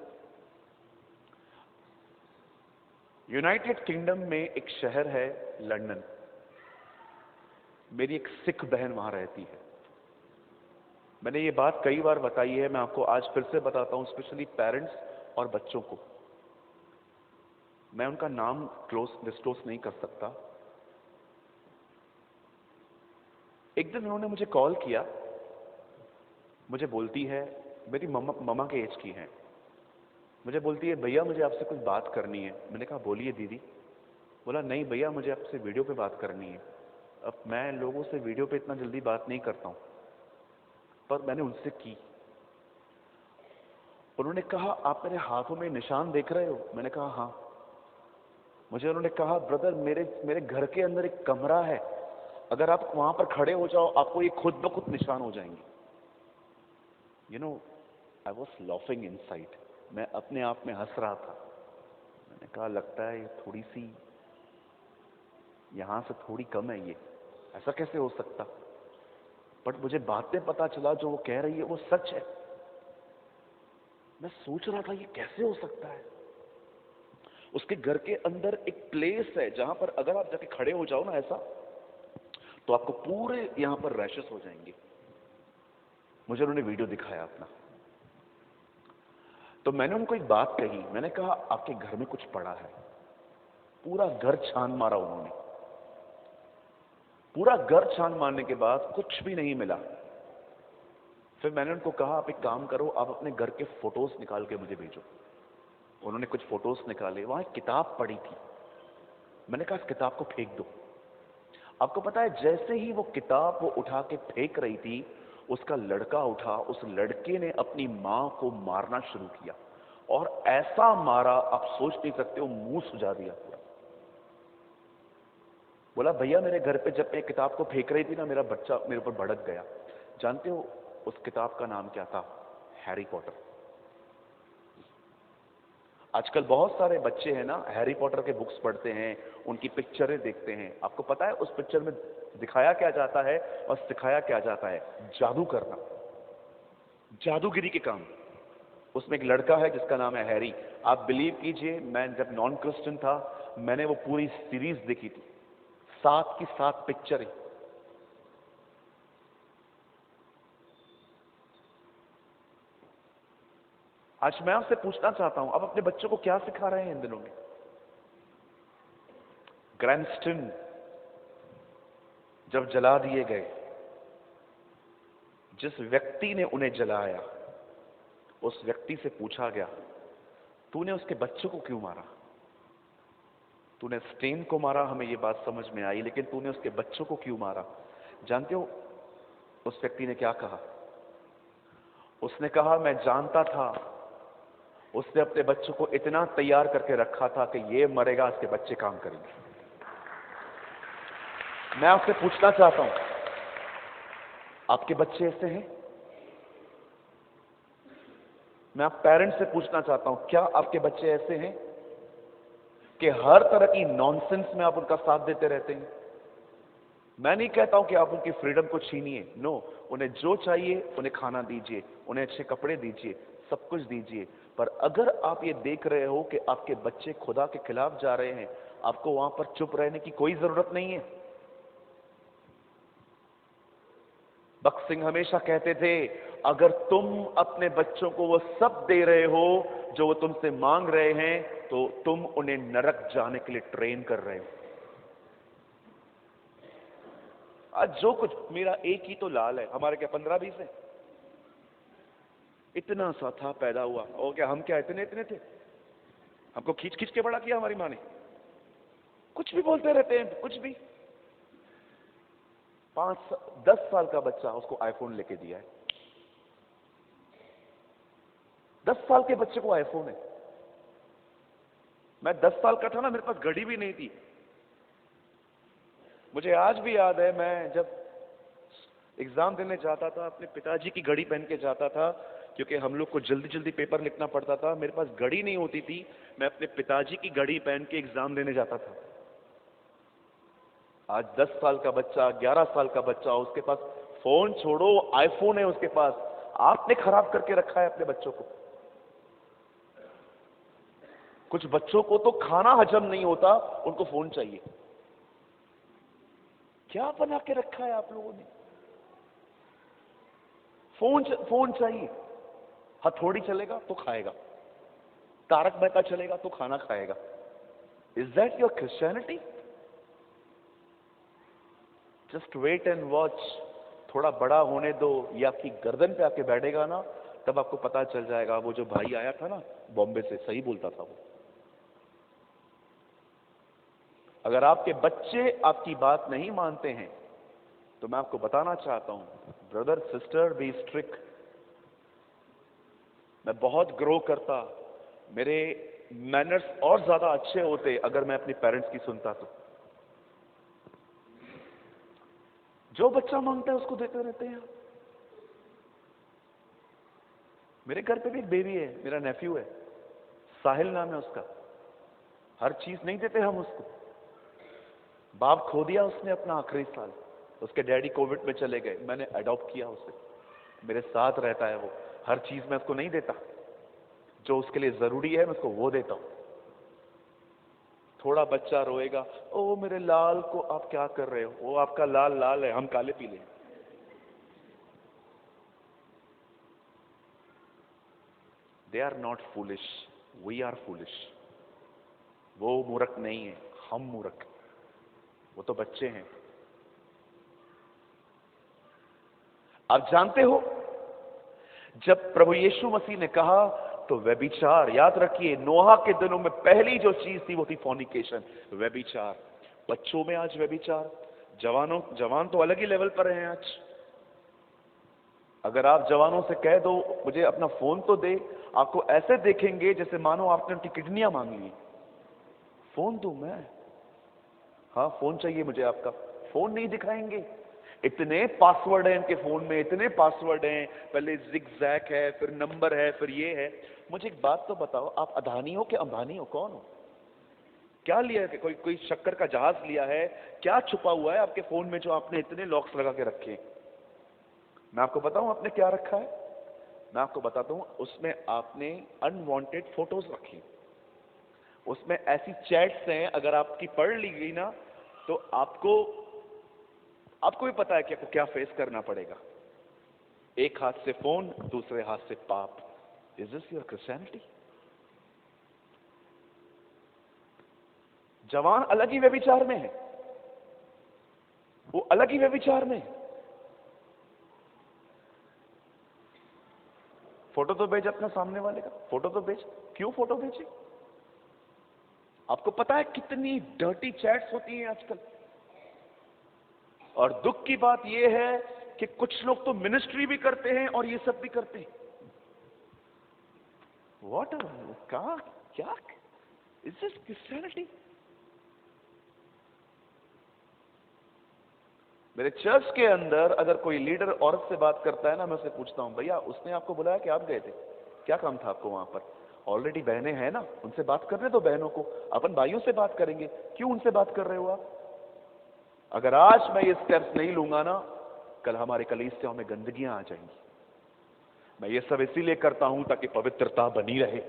यूनाइटेड किंगडम में एक शहर है लंदन। मेरी एक सिख बहन वहां रहती है। मैंने ये बात कई बार बताई है, मैं आपको आज फिर से बताता हूं, स्पेशली पेरेंट्स और बच्चों को। मैं उनका नाम डिस्क्लोज नहीं कर सकता। एक दिन उन्होंने मुझे कॉल किया, मुझे बोलती है, मेरी मम्मा के एज की है, मुझे बोलती है भैया मुझे आपसे कुछ बात करनी है। मैंने कहा बोलिए दीदी। बोला नहीं भैया मुझे आपसे वीडियो पे बात करनी है। अब मैं लोगों से वीडियो पे इतना जल्दी बात नहीं करता हूं, पर मैंने उनसे की। उन्होंने कहा आप मेरे हाथों में निशान देख रहे हो? मैंने कहा हाँ। मुझे उन्होंने कहा ब्रदर मेरे घर के अंदर एक कमरा है, अगर आप वहां पर खड़े हो जाओ आपको ये खुद ब खुद निशान हो जाएंगे। You know, I was laughing inside. मैं अपने आप में हंस रहा था। मैंने कहा लगता है ये थोड़ी सी यहां से थोड़ी कम है, ये ऐसा कैसे हो सकता? बट मुझे बातें पता चला जो वो कह रही है वो सच है। मैं सोच रहा था ये कैसे हो सकता है। उसके घर के अंदर एक प्लेस है जहां पर अगर आप जाके खड़े हो जाओ ना ऐसा, तो आपको पूरे यहां पर रैशेस हो जाएंगे। मुझे उन्होंने वीडियो दिखाया अपना, तो मैंने उनको एक बात कही। मैंने कहा आपके घर में कुछ पड़ा है। पूरा घर छान मारा उन्होंने। पूरा घर छान मारने के बाद कुछ भी नहीं मिला। फिर मैंने उनको कहा आप एक काम करो, आप अपने घर के फोटोज निकाल के मुझे भेजो। उन्होंने कुछ फोटोज निकाले, वहां एक किताब पड़ी थी। मैंने कहा इस किताब को फेंक दो। आपको पता है जैसे ही वो किताब वो उठा के फेंक रही थी, उसका लड़का उठा, उस लड़के ने अपनी मां को मारना शुरू किया, और ऐसा मारा आप सोच नहीं सकते हो, मुंह सुजा दिया पूरा। बोला भैया मेरे घर पे जब मैं किताब को फेंक रही थी ना, मेरा बच्चा मेरे ऊपर भड़क गया। जानते हो उस किताब का नाम क्या था? Harry Potter. आजकल बहुत सारे बच्चे हैं ना, हैरी पॉटर के बुक्स पढ़ते हैं, उनकी पिक्चरें देखते हैं। आपको पता है उस पिक्चर में दिखाया क्या जाता है और सिखाया क्या जाता है? जादू करना, जादूगिरी के काम। उसमें एक लड़का है जिसका नाम है हैरी। आप बिलीव कीजिए, मैं जब नॉन क्रिश्चियन था, मैंने वो पूरी सीरीज देखी थी, 7 की 7 पिक्चरें। आज मैं आपसे पूछना चाहता हूं, आप अपने बच्चों को क्या सिखा रहे हैं इन दिनों में? ग्रैंडस्टन जब जला दिए गए, जिस व्यक्ति ने उन्हें जलाया, उस व्यक्ति से पूछा गया तूने उसके बच्चों को क्यों मारा? तूने स्टेन को मारा, हमें यह बात समझ में आई, लेकिन तूने उसके बच्चों को क्यों मारा? जानते हो उस व्यक्ति ने क्या कहा? उसने कहा मैं जानता था उसने अपने बच्चों को इतना तैयार करके रखा था कि ये मरेगा, इसके बच्चे काम करेंगे। मैं आपसे पूछना चाहता हूं, आपके बच्चे ऐसे हैं? मैं आप पेरेंट्स से पूछना चाहता हूं, क्या आपके बच्चे ऐसे हैं कि हर तरह की नॉनसेंस में आप उनका साथ देते रहते हैं? मैं नहीं कहता हूं कि आप उनकी फ्रीडम को छीनिए, नो। उन्हें जो चाहिए उन्हें खाना दीजिए, उन्हें अच्छे कपड़े दीजिए, सब कुछ दीजिए। पर अगर आप ये देख रहे हो कि आपके बच्चे खुदा के खिलाफ जा रहे हैं, आपको वहां पर चुप रहने की कोई जरूरत नहीं है। भगत सिंह हमेशा कहते थे, अगर तुम अपने बच्चों को वो सब दे रहे हो जो वो तुमसे मांग रहे हैं, तो तुम उन्हें नरक जाने के लिए ट्रेन कर रहे हो। आज जो कुछ, मेरा एक ही तो लाल है, हमारे क्या 15-20 है? इतना सा था, पैदा हुआ, और क्या हम क्या इतने इतने थे? हमको खींच खींच के बड़ा किया हमारी माँ ने। कुछ भी बोलते रहते हैं, कुछ भी। 10 साल का बच्चा, उसको आईफोन लेके दिया है। 10 साल के बच्चे को आईफोन है। मैं 10 साल का था ना, मेरे पास घड़ी भी नहीं थी। मुझे आज भी याद है, मैं जब एग्जाम देने जाता था, अपने पिताजी की घड़ी पहन के जाता था, क्योंकि हम लोग को जल्दी जल्दी पेपर लिखना पड़ता था। मेरे पास घड़ी नहीं होती थी, मैं अपने पिताजी की घड़ी पहन के एग्जाम देने जाता था। आज 10 साल का बच्चा, 11 साल का बच्चा, उसके पास फोन छोड़ो, आईफोन है उसके पास। आपने खराब करके रखा है अपने बच्चों को। कुछ बच्चों को तो खाना हजम नहीं होता, उनको फोन चाहिए। क्या बना के रखा है आप लोगों ने? फोन चाहिए। हथौड़ी चलेगा तो खाएगा, तारक मेहता चलेगा तो खाना खाएगा। Is that your Christianity? Just wait and watch. थोड़ा बड़ा होने दो, ये आपकी गर्दन पे आके बैठेगा ना, तब आपको पता चल जाएगा। वो जो भाई आया था ना बॉम्बे से, सही बोलता था वो। अगर आपके बच्चे आपकी बात नहीं मानते हैं, तो मैं आपको बताना चाहता हूं, ब्रदर सिस्टर, बी स्ट्रिक्ट। मैं बहुत ग्रो करता, मेरे मैनर्स और ज्यादा अच्छे होते अगर मैं अपने पेरेंट्स की सुनता। तो जो बच्चा मांगता है उसको देते रहते हैं। मेरे घर पे भी एक बेबी है, मेरा नेफ्यू है, साहिल नाम है उसका। हर चीज नहीं देते हम उसको। बाप खो दिया उसने अपना आखिरी साल, उसके डैडी कोविड में चले गए, मैंने अडॉप्ट किया उसे, मेरे साथ रहता है वो। हर चीज मैं उसको नहीं देता, जो उसके लिए जरूरी है मैं उसको वो देता हूं। थोड़ा बच्चा रोएगा, ओ मेरे लाल को आप क्या कर रहे हो? वो आपका लाल लाल है, हम काले पीले हैं। They are not foolish, we are foolish. वो मूर्ख नहीं है, हम मूर्ख। वो तो बच्चे हैं। आप जानते हो, जब प्रभु यीशु मसीह ने कहा तो व्यभिचार, याद रखिए, नोहा के दिनों में पहली जो चीज थी वो थी फॉर्निकेशन, व्यभिचार। बच्चों में आज व्यभिचार। जवान तो अलग ही लेवल पर हैं आज। अगर आप जवानों से कह दो मुझे अपना फोन तो दे, आपको ऐसे देखेंगे जैसे मानो आपने उनकी किडनियां मांग ली। फोन दूं मैं? हाँ फोन चाहिए मुझे आपका। फोन नहीं दिखाएंगे। इतने पासवर्ड हैं इनके फोन में, इतने पासवर्ड हैं, पहले जिगजैग है, फिर नंबर है, फिर ये है। मुझे एक बात तो बताओ, आप अदानी हो कि अंबानी हो? कौन हो? क्या लिया है? कोई कोई शक्कर का जहाज लिया है? क्या छुपा हुआ है आपके फोन में जो आपने इतने लॉक्स लगा के रखे? मैं आपको बताऊं आपने क्या रखा है? मैं आपको बताता हूं, उसमें आपने अनवांटेड फोटोज रखी, उसमें ऐसी चैट्स हैं, अगर आपकी पढ़ ली गई ना, तो आपको भी पता है कि आपको क्या फेस करना पड़ेगा। एक हाथ से फोन, दूसरे हाथ से पाप। Is this your Christianity? जवान अलग ही व्यभिचार में है, वो अलग ही व्यभिचार में है। फोटो तो भेज अपने सामने वाले का, फोटो तो भेज। क्यों फोटो भेजे? आपको पता है कितनी डर्टी चैट्स होती हैं आजकल? और दुख की बात यह है कि कुछ लोग तो मिनिस्ट्री भी करते हैं और ये सब भी करते हैं। व्हाट कहा क्या? Is this Christianity? मेरे चर्च के अंदर अगर कोई लीडर औरत से बात करता है ना, मैं उससे पूछता हूं, भैया उसने आपको बुलाया कि आप गए थे? क्या काम था आपको वहां पर? ऑलरेडी बहनें हैं ना, उनसे बात करने दो बहनों को, अपन भाइयों से बात करेंगे, क्यों उनसे बात कर रहे हो आप? अगर आज मैं ये स्टेप्स नहीं लूंगा ना, कल हमारे कलीसियाओं में गंदगियां आ जाएंगी। मैं ये सब इसीलिए करता हूं ताकि पवित्रता बनी रहे।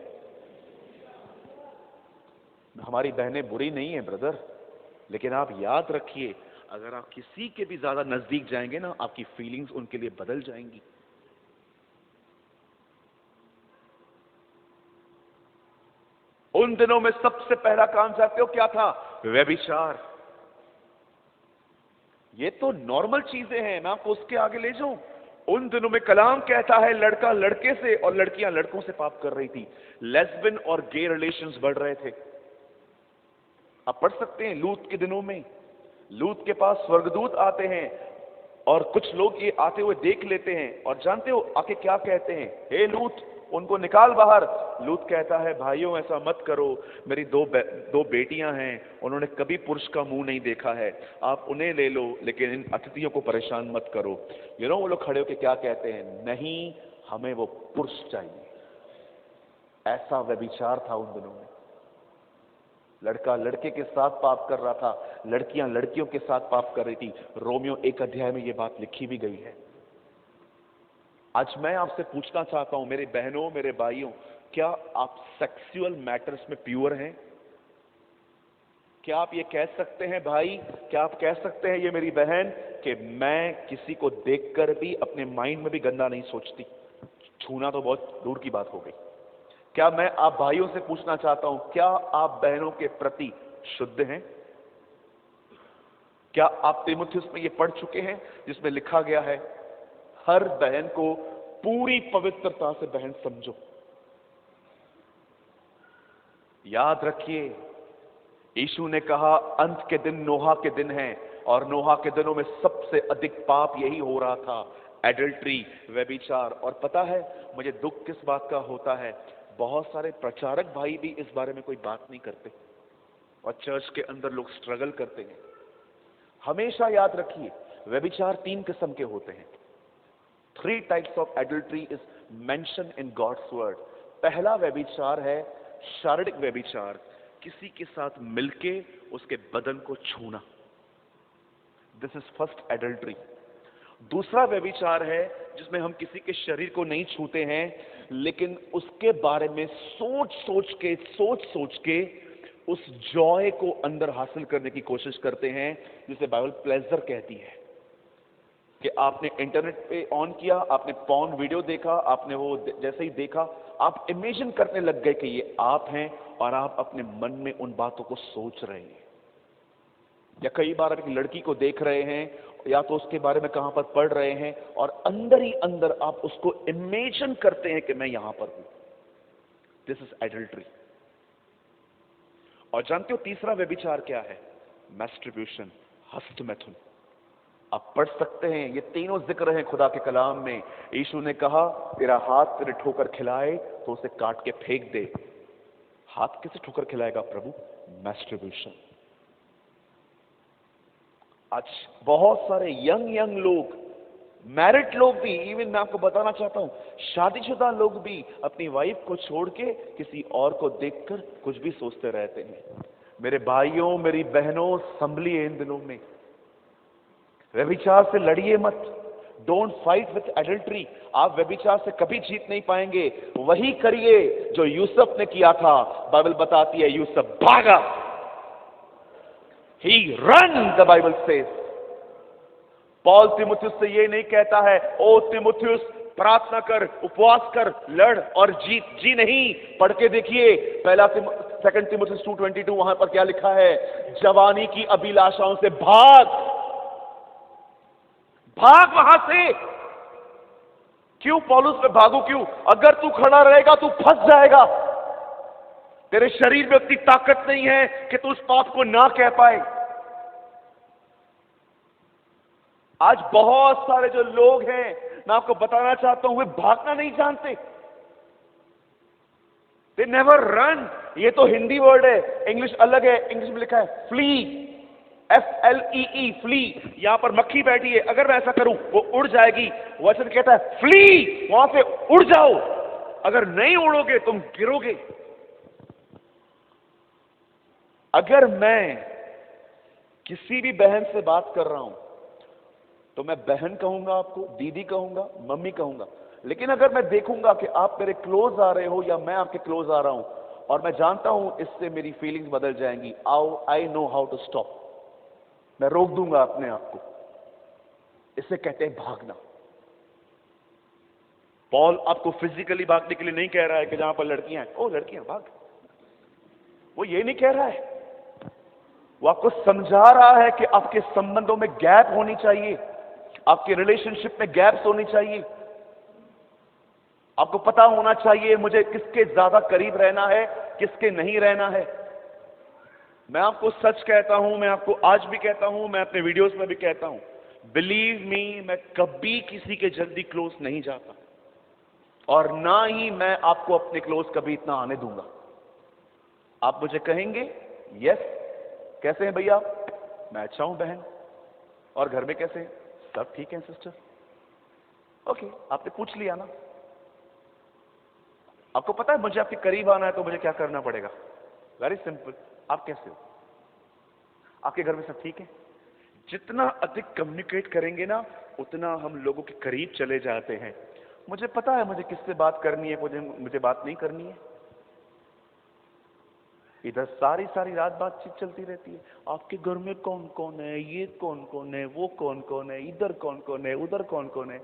हमारी बहनें बुरी नहीं है ब्रदर, लेकिन आप याद रखिए, अगर आप किसी के भी ज्यादा नजदीक जाएंगे ना, आपकी फीलिंग्स उनके लिए बदल जाएंगी। उन दिनों में सबसे पहला काम जानते हो क्या था? व्यभिचार। ये तो नॉर्मल चीजें हैं, मैं आपको उसके आगे ले जाऊं। उन दिनों में कलाम कहता है लड़का लड़के से और लड़कियां लड़कों से पाप कर रही थी। लेस्बियन और गे रिलेशंस बढ़ रहे थे। आप पढ़ सकते हैं लूत के दिनों में, लूत के पास स्वर्गदूत आते हैं और कुछ लोग ये आते हुए देख लेते हैं, और जानते हो आके क्या कहते हैं? हे लूत, उनको निकाल बाहर। लूत कहता है भाइयों ऐसा मत करो, मेरी दो बेटियां हैं, उन्होंने कभी पुरुष का मुंह नहीं देखा है, आप उन्हें ले लो, लेकिन इन अतिथियों को परेशान मत करो। वो लोग खड़े होकर क्या कहते हैं? नहीं, हमें वो पुरुष चाहिए। ऐसा व्यभिचार था उन दिनों में। लड़का लड़के के साथ पाप कर रहा था, लड़कियां लड़कियों के साथ पाप कर रही थी। रोमियो 1 अध्याय में यह बात लिखी भी गई है। आज मैं आपसे पूछना चाहता हूं मेरे बहनों, मेरे भाइयों, क्या आप सेक्सुअल मैटर्स में प्योर हैं? क्या आप ये कह सकते हैं भाई, क्या आप कह सकते हैं ये मेरी बहन, कि मैं किसी को देखकर भी अपने माइंड में भी गंदा नहीं सोचती? छूना तो बहुत दूर की बात हो गई। क्या मैं आप भाइयों से पूछना चाहता हूं, क्या आप बहनों के प्रति शुद्ध हैं? क्या आप तीमुथियुस में ये पढ़ चुके हैं जिसमें लिखा गया है हर बहन को पूरी पवित्रता से बहन समझो? याद रखिए, यीशु ने कहा अंत के दिन नोहा के दिन हैं, और नोहा के दिनों में सबसे अधिक पाप यही हो रहा था, एडल्ट्री, व्यभिचार। और पता है मुझे दुख किस बात का होता है? बहुत सारे प्रचारक भाई भी इस बारे में कोई बात नहीं करते, और चर्च के अंदर लोग स्ट्रगल करते हैं। हमेशा याद रखिए, व्यभिचार 3 किस्म के होते हैं। 3 types of adultery is mention in God's word. पहला व्यभिचार है शारीरिक व्यभिचार, किसी के साथ मिलके उसके बदन को छूना, दिस इज फर्स्ट एडल्ट्री। दूसरा व्यभिचार है जिसमें हम किसी के शरीर को नहीं छूते हैं, लेकिन उसके बारे में सोच सोच के उस जॉय को अंदर हासिल करने की कोशिश करते हैं, जिसे बाइबल प्लेजर कहती है। कि आपने इंटरनेट पे ऑन किया, आपने पॉर्न वीडियो देखा, आपने वो जैसे ही देखा आप इमेजिन करने लग गए कि ये आप हैं, और आप अपने मन में उन बातों को सोच रहे हैं। या कई बार आप एक लड़की को देख रहे हैं, या तो उसके बारे में कहां पर पढ़ रहे हैं, और अंदर ही अंदर आप उसको इमेजिन करते हैं कि मैं यहां पर हूं। This is adultery. और जानते हो तीसरा व्यभिचार क्या है? मैस्टरब्यूशन, हस्तमैथुन। आप पढ़ सकते हैं, ये तीनों जिक्र हैं खुदा के कलाम में। यीशु ने कहा तेरा हाथ तेरे ठोकर खिलाए तो उसे काट के फेंक दे। हाथ कैसे ठोकर खिलाएगा प्रभु? मैस्टरब्यूशन। आज बहुत सारे यंग लोग, मैरिड लोग भी, इवन मैं आपको बताना चाहता हूं शादीशुदा लोग भी अपनी वाइफ को छोड़ के किसी और को देखकर कुछ भी सोचते रहते हैं। मेरे भाइयों, मेरी बहनों, संभलिए इन दिनों में। व्यभिचार से लड़िए मत। Don't fight with adultery. आप व्यभिचार से कभी जीत नहीं पाएंगे। वही करिए जो यूसुफ ने किया था। बाइबल बताती है यूसुफ भागा। He ran, the Bible says. Paul तीमुथियुस से ये नहीं कहता है ओ तीमुथियुस प्रार्थना कर, उपवास कर, लड़ और जीत। जी नहीं, पढ़ के देखिए सेकंड तीमुथियुस 2:22, वहां पर क्या लिखा है? जवानी की अभिलाषाओं से भाग वहां से। क्यों पौलुस में भागू? क्यों? अगर तू खड़ा रहेगा तू फंस जाएगा। तेरे शरीर में उतनी ताकत नहीं है कि तू उस पाप को ना कह पाए। आज बहुत सारे जो लोग हैं, मैं आपको बताना चाहता हूं, वे भागना नहीं जानते। They never run. ये तो हिंदी वर्ड है, इंग्लिश अलग है। इंग्लिश में लिखा है फ्ली, FLEE, फ्ली। यहां पर मक्खी बैठी है, अगर मैं ऐसा करूं वो उड़ जाएगी। वचन कहता है फ्ली, वहां से उड़ जाओ। अगर नहीं उड़ोगे तुम गिरोगे। अगर मैं किसी भी बहन से बात कर रहा हूं तो मैं बहन कहूंगा, आपको दीदी कहूंगा, मम्मी कहूंगा। लेकिन अगर मैं देखूंगा कि आप मेरे क्लोज आ रहे हो या मैं आपके क्लोज आ रहा हूं और मैं जानता हूं इससे मेरी फीलिंग्स बदल जाएंगी, I know how to stop. मैं रोक दूंगा अपने आप को। इसे कहते हैं भागना। पॉल आपको फिजिकली भागने के लिए नहीं कह रहा है कि जहां पर लड़कियां हैं, ओ लड़कियां भाग। वो ये नहीं कह रहा है। वो आपको समझा रहा है कि आपके संबंधों में गैप होनी चाहिए, आपके रिलेशनशिप में गैप्स होनी चाहिए। आपको पता होना चाहिए मुझे किसके ज्यादा करीब रहना है, किसके नहीं रहना है। मैं आपको सच कहता हूं, मैं आपको आज भी कहता हूं, मैं अपने वीडियोस में भी कहता हूं, बिलीव मी, मैं कभी किसी के जल्दी क्लोज नहीं जाता और ना ही मैं आपको अपने क्लोज कभी इतना आने दूंगा। आप मुझे कहेंगे यस कैसे हैं भैया? मैं अच्छा हूं बहन। और घर में कैसे हैं? सब ठीक है सिस्टर। ओके, आपने पूछ लिया ना। आपको पता है मुझे आपके करीब आना है तो मुझे क्या करना पड़ेगा? Very simple. आप कैसे हो? आपके घर में सब ठीक है? जितना अधिक कम्युनिकेट करेंगे ना उतना हम लोगों के करीब चले जाते हैं। मुझे पता है मुझे किससे बात करनी है, मुझे बात नहीं करनी है। इधर सारी सारी रात बातचीत चलती रहती है। आपके घर में कौन कौन है, ये कौन कौन है, वो कौन कौन है, इधर कौन कौन है, उधर कौन कौन है।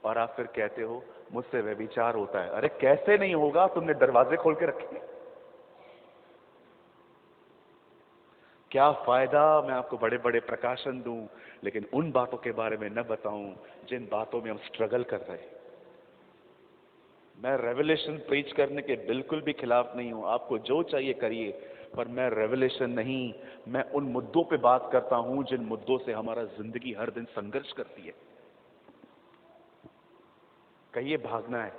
और आप फिर कहते हो मुझसे व्यभिचार होता है। अरे कैसे नहीं होगा, तुमने दरवाजे खोल के रखे। क्या फायदा मैं आपको बड़े बड़े प्रकाशन दूं लेकिन उन बातों के बारे में न बताऊं जिन बातों में हम स्ट्रगल कर रहे हैं। मैं रेवलेशन प्रीच करने के बिल्कुल भी खिलाफ नहीं हूं। आपको जो चाहिए करिए, पर मैं रेवलेशन नहीं, मैं उन मुद्दों पे बात करता हूं जिन मुद्दों से हमारा जिंदगी हर दिन संघर्ष करती है। कहिए भागना है।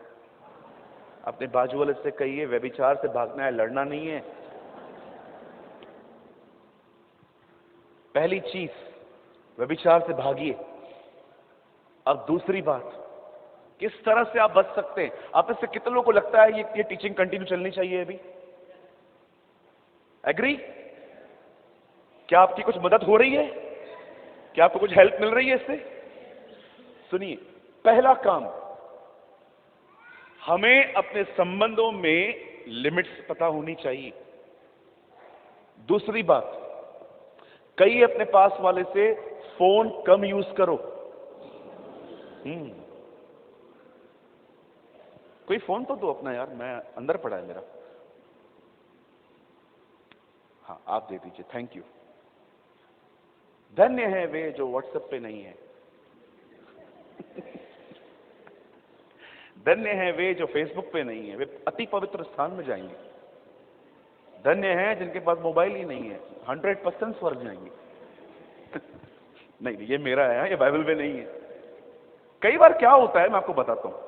अपने बाजू वाले से कहिए व्यभिचार से भागना है, लड़ना नहीं है। पहली चीज, व्यभिचार से भागिए। अब दूसरी बात, किस तरह से आप बच सकते हैं? आप इससे कितने लोगों को लगता है ये टीचिंग कंटिन्यू चलनी चाहिए अभी? एग्री? क्या आपकी कुछ मदद हो रही है? क्या आपको कुछ हेल्प मिल रही है इससे? सुनिए, पहला काम, हमें अपने संबंधों में लिमिट्स पता होनी चाहिए। दूसरी बात, कई अपने पास वाले से फोन कम यूज करो। कोई फोन तो दो अपना यार, मैं अंदर पड़ा है मेरा। हाँ आप दे दीजिए, थैंक यू। धन्य है वे जो व्हाट्सएप पे नहीं है। धन्य है वे जो फेसबुक पे नहीं है, वे अति पवित्र स्थान में जाएंगे। धन्य है जिनके पास मोबाइल ही नहीं है, 100% स्वर्ग जाएंगे। नहीं ये मेरा है, ये बाइबल में नहीं है। कई बार क्या होता है मैं आपको बताता हूं।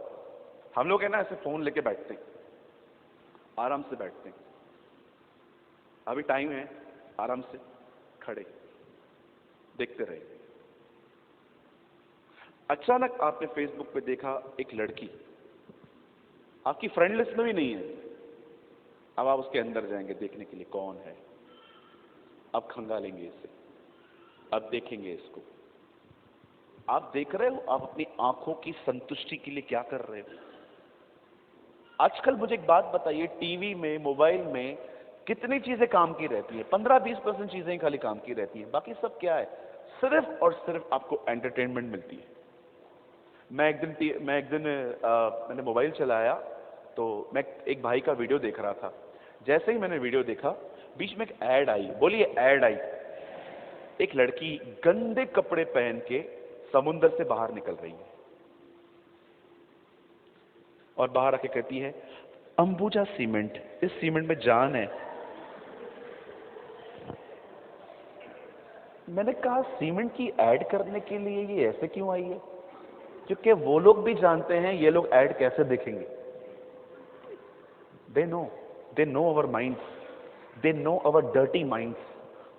हम लोग है ना ऐसे फोन लेके बैठते हैं, आराम से बैठते हैं, अभी टाइम है, आराम से खड़े देखते रहे। अचानक आपने फेसबुक पे देखा एक लड़की, आपकी फ्रेंड लिस्ट में भी नहीं है। अब आप उसके अंदर जाएंगे देखने के लिए कौन है। अब खंगालेंगे इसे, अब देखेंगे इसको। आप देख रहे हो आप अपनी आंखों की संतुष्टि के लिए क्या कर रहे हो? आजकल मुझे एक बात बताइए, टीवी में, मोबाइल में कितनी चीजें काम की रहती है? 15-20% चीजें ही खाली काम की रहती हैं, बाकी सब क्या है? सिर्फ और सिर्फ आपको एंटरटेनमेंट मिलती है। मैं एक दिन मैंने मोबाइल चलाया तो मैं एक भाई का वीडियो देख रहा था। जैसे ही मैंने वीडियो देखा, बीच में एक ऐड आई। बोलिए ऐड आई। एक लड़की गंदे कपड़े पहन के समुद्र से बाहर निकल रही है और बाहर आके कहती है, अंबुजा सीमेंट, इस सीमेंट में जान है। मैंने कहा सीमेंट की ऐड करने के लिए ये ऐसे क्यों आई है? क्योंकि वो लोग भी जानते हैं ये लोग ऐड कैसे देखेंगे। They know. They know our minds, they know our dirty minds.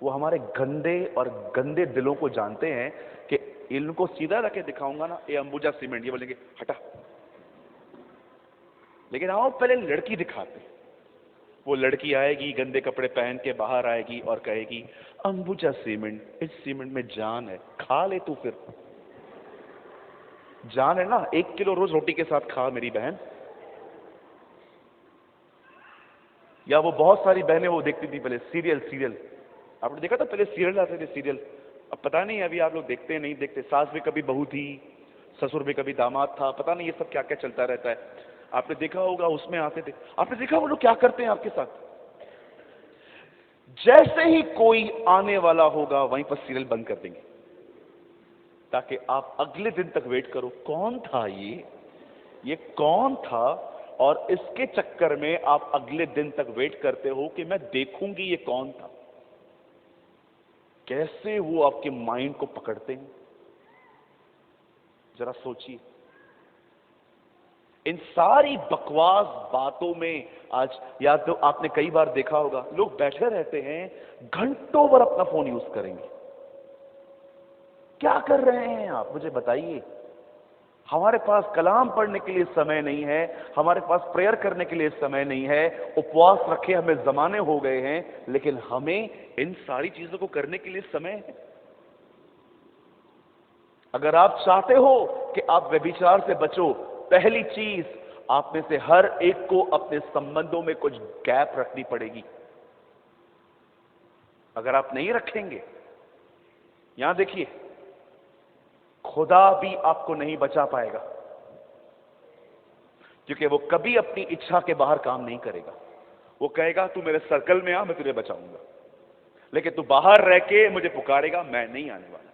वो हमारे गंदे और गंदे दिलों को जानते हैं कि इनको सीधा रखे दिखाऊंगा ना, ये अंबुजा सीमेंट, ये बोलेंगे हटा। लेकिन आओ पहले लड़की दिखाते। वो लड़की आएगी गंदे कपड़े पहन के बाहर आएगी और कहेगी अंबुजा सीमेंट, इस सीमेंट में जान है, खा ले तू। फिर जान है ना, 1 किलो रोज रोटी के साथ खा मेरी बहन। या वो बहुत सारी बहनें वो देखती थी पहले सीरियल, आपने देखा था पहले सीरियल आते थे सीरियल। अब पता नहीं अभी आप लोग देखते हैं नहीं देखते। सास भी कभी बहू थी, ससुर भी कभी दामाद था, पता नहीं ये सब क्या क्या चलता रहता है। आपने देखा होगा उसमें आते थे। आपने देखा वो लोग क्या करते हैं आपके साथ, जैसे ही कोई आने वाला होगा वहीं पर सीरियल बंद कर देंगे ताकि आप अगले दिन तक वेट करो कौन था ये कौन था। और इसके चक्कर में आप अगले दिन तक वेट करते हो कि मैं देखूंगी ये कौन था। कैसे वो आपके माइंड को पकड़ते हैं, जरा सोचिए। इन सारी बकवास बातों में आज, या तो आपने कई बार देखा होगा लोग बैठे रहते हैं घंटों भर अपना फोन यूज करेंगे। क्या कर रहे हैं आप, मुझे बताइए। हमारे पास कलाम पढ़ने के लिए समय नहीं है, हमारे पास प्रेयर करने के लिए समय नहीं है, उपवास रखे हमें जमाने हो गए हैं, लेकिन हमें इन सारी चीजों को करने के लिए समय है। अगर आप चाहते हो कि आप व्यभिचार से बचो, पहली चीज आप में से हर एक को अपने संबंधों में कुछ गैप रखनी पड़ेगी। अगर आप नहीं रखेंगे, यहां देखिए, खुदा भी आपको नहीं बचा पाएगा, क्योंकि वो कभी अपनी इच्छा के बाहर काम नहीं करेगा। वो कहेगा तू मेरे सर्कल में आ, मैं तुझे बचाऊंगा, लेकिन तू बाहर रह के मुझे पुकारेगा, मैं नहीं आने वाला।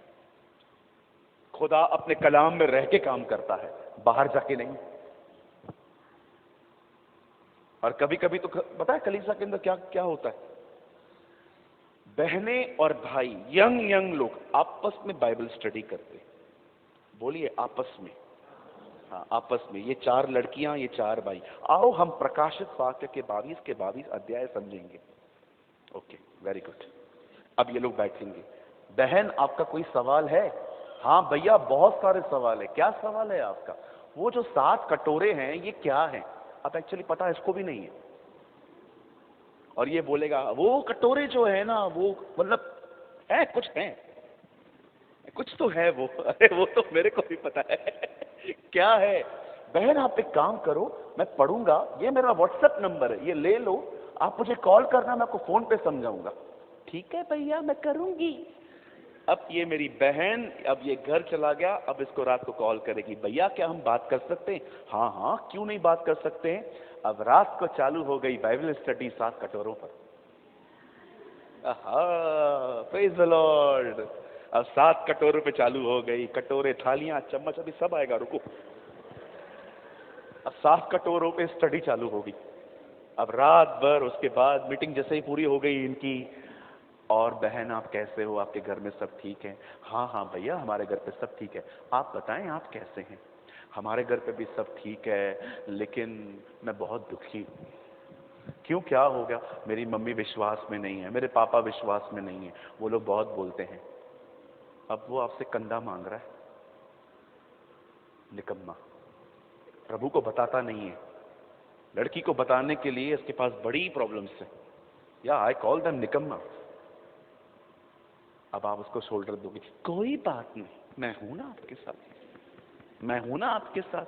खुदा अपने कलाम में रह के काम करता है, बाहर जाके नहीं। और कभी कभी तो पता है कलीसिया के अंदर क्या क्या होता है, बहनें और भाई, यंग लोग आपस में बाइबल स्टडी करते। बोलिए आपस में, हाँ आपस में। ये 4 लड़कियां, ये 4 भाई। आओ हम प्रकाशित वाक्य के 22 के 22 अध्याय समझेंगे। Okay, very good. अब ये लोग बैठेंगे। बहन आपका कोई सवाल है? हाँ भैया बहुत सारे सवाल है। क्या सवाल है आपका? वो जो 7 कटोरे हैं ये क्या है? अब एक्चुअली पता इसको भी नहीं है। और ये बोलेगा वो कटोरे जो है ना वो मतलब है, कुछ तो है वो। अरे वो तो मेरे को भी पता है क्या है। बहन आप एक काम करो, मैं पढ़ूंगा, ये मेरा व्हाट्सएप नंबर है, ये ले लो, आप मुझे कॉल करना, मैं आपको फोन पे समझाऊंगा। ठीक है भैया मैं करूंगी। अब ये मेरी बहन, अब ये घर चला गया, अब इसको रात को कॉल करेगी, भैया क्या हम बात कर सकते हैं? हाँ हाँ क्यों नहीं बात कर सकते हैं। अब रात को चालू हो गई बाइबल स्टडी 7 कटोरों पर। Praise the Lord. अब 7 कटोरों पे चालू हो गई, कटोरे थालियां चम्मच अभी सब आएगा, रुको। अब 7 कटोरों पे स्टडी चालू होगी। अब रात भर, उसके बाद मीटिंग जैसे ही पूरी हो गई इनकी, और बहन आप कैसे हो, आपके घर में सब ठीक है? हाँ हाँ भैया हमारे घर पे सब ठीक है, आप बताएं आप कैसे हैं? हमारे घर पे भी सब ठीक है, लेकिन मैं बहुत दुखी हूं। क्यों, क्या हो गया? मेरी मम्मी विश्वास में नहीं है, मेरे पापा विश्वास में नहीं है, वो लोग बहुत बोलते हैं। अब वो आपसे कंधा मांग रहा है, निकम्मा। प्रभु को बताता नहीं है। लड़की को बताने के लिए इसके पास बड़ी प्रॉब्लम्स है, या आई कॉल देम निकम्मा। अब आप उसको शोल्डर दोगे, कोई बात नहीं, मैं हूं ना आपके साथ, मैं हूं ना आपके साथ।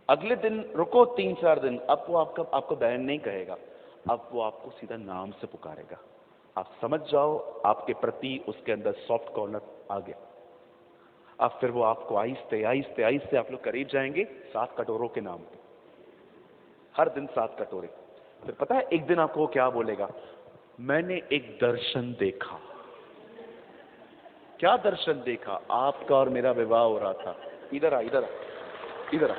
अगले दिन रुको 3-4 दिन, अब वो आपको बहन नहीं कहेगा, अब वो आपको सीधा नाम से पुकारेगा। आप समझ जाओ आपके प्रति उसके अंदर सॉफ्ट कॉर्नर आ गया। अब फिर वो आपको आहिस्ते आहिस्ते आहिस्ते आप लोग करीब जाएंगे 7 कटोरों के नाम पे, हर दिन 7 कटोरे। फिर पता है एक दिन आपको क्या बोलेगा? मैंने एक दर्शन देखा। क्या दर्शन देखा? आपका और मेरा विवाह हो रहा था। इधर आ, इधर आ, इधर आ,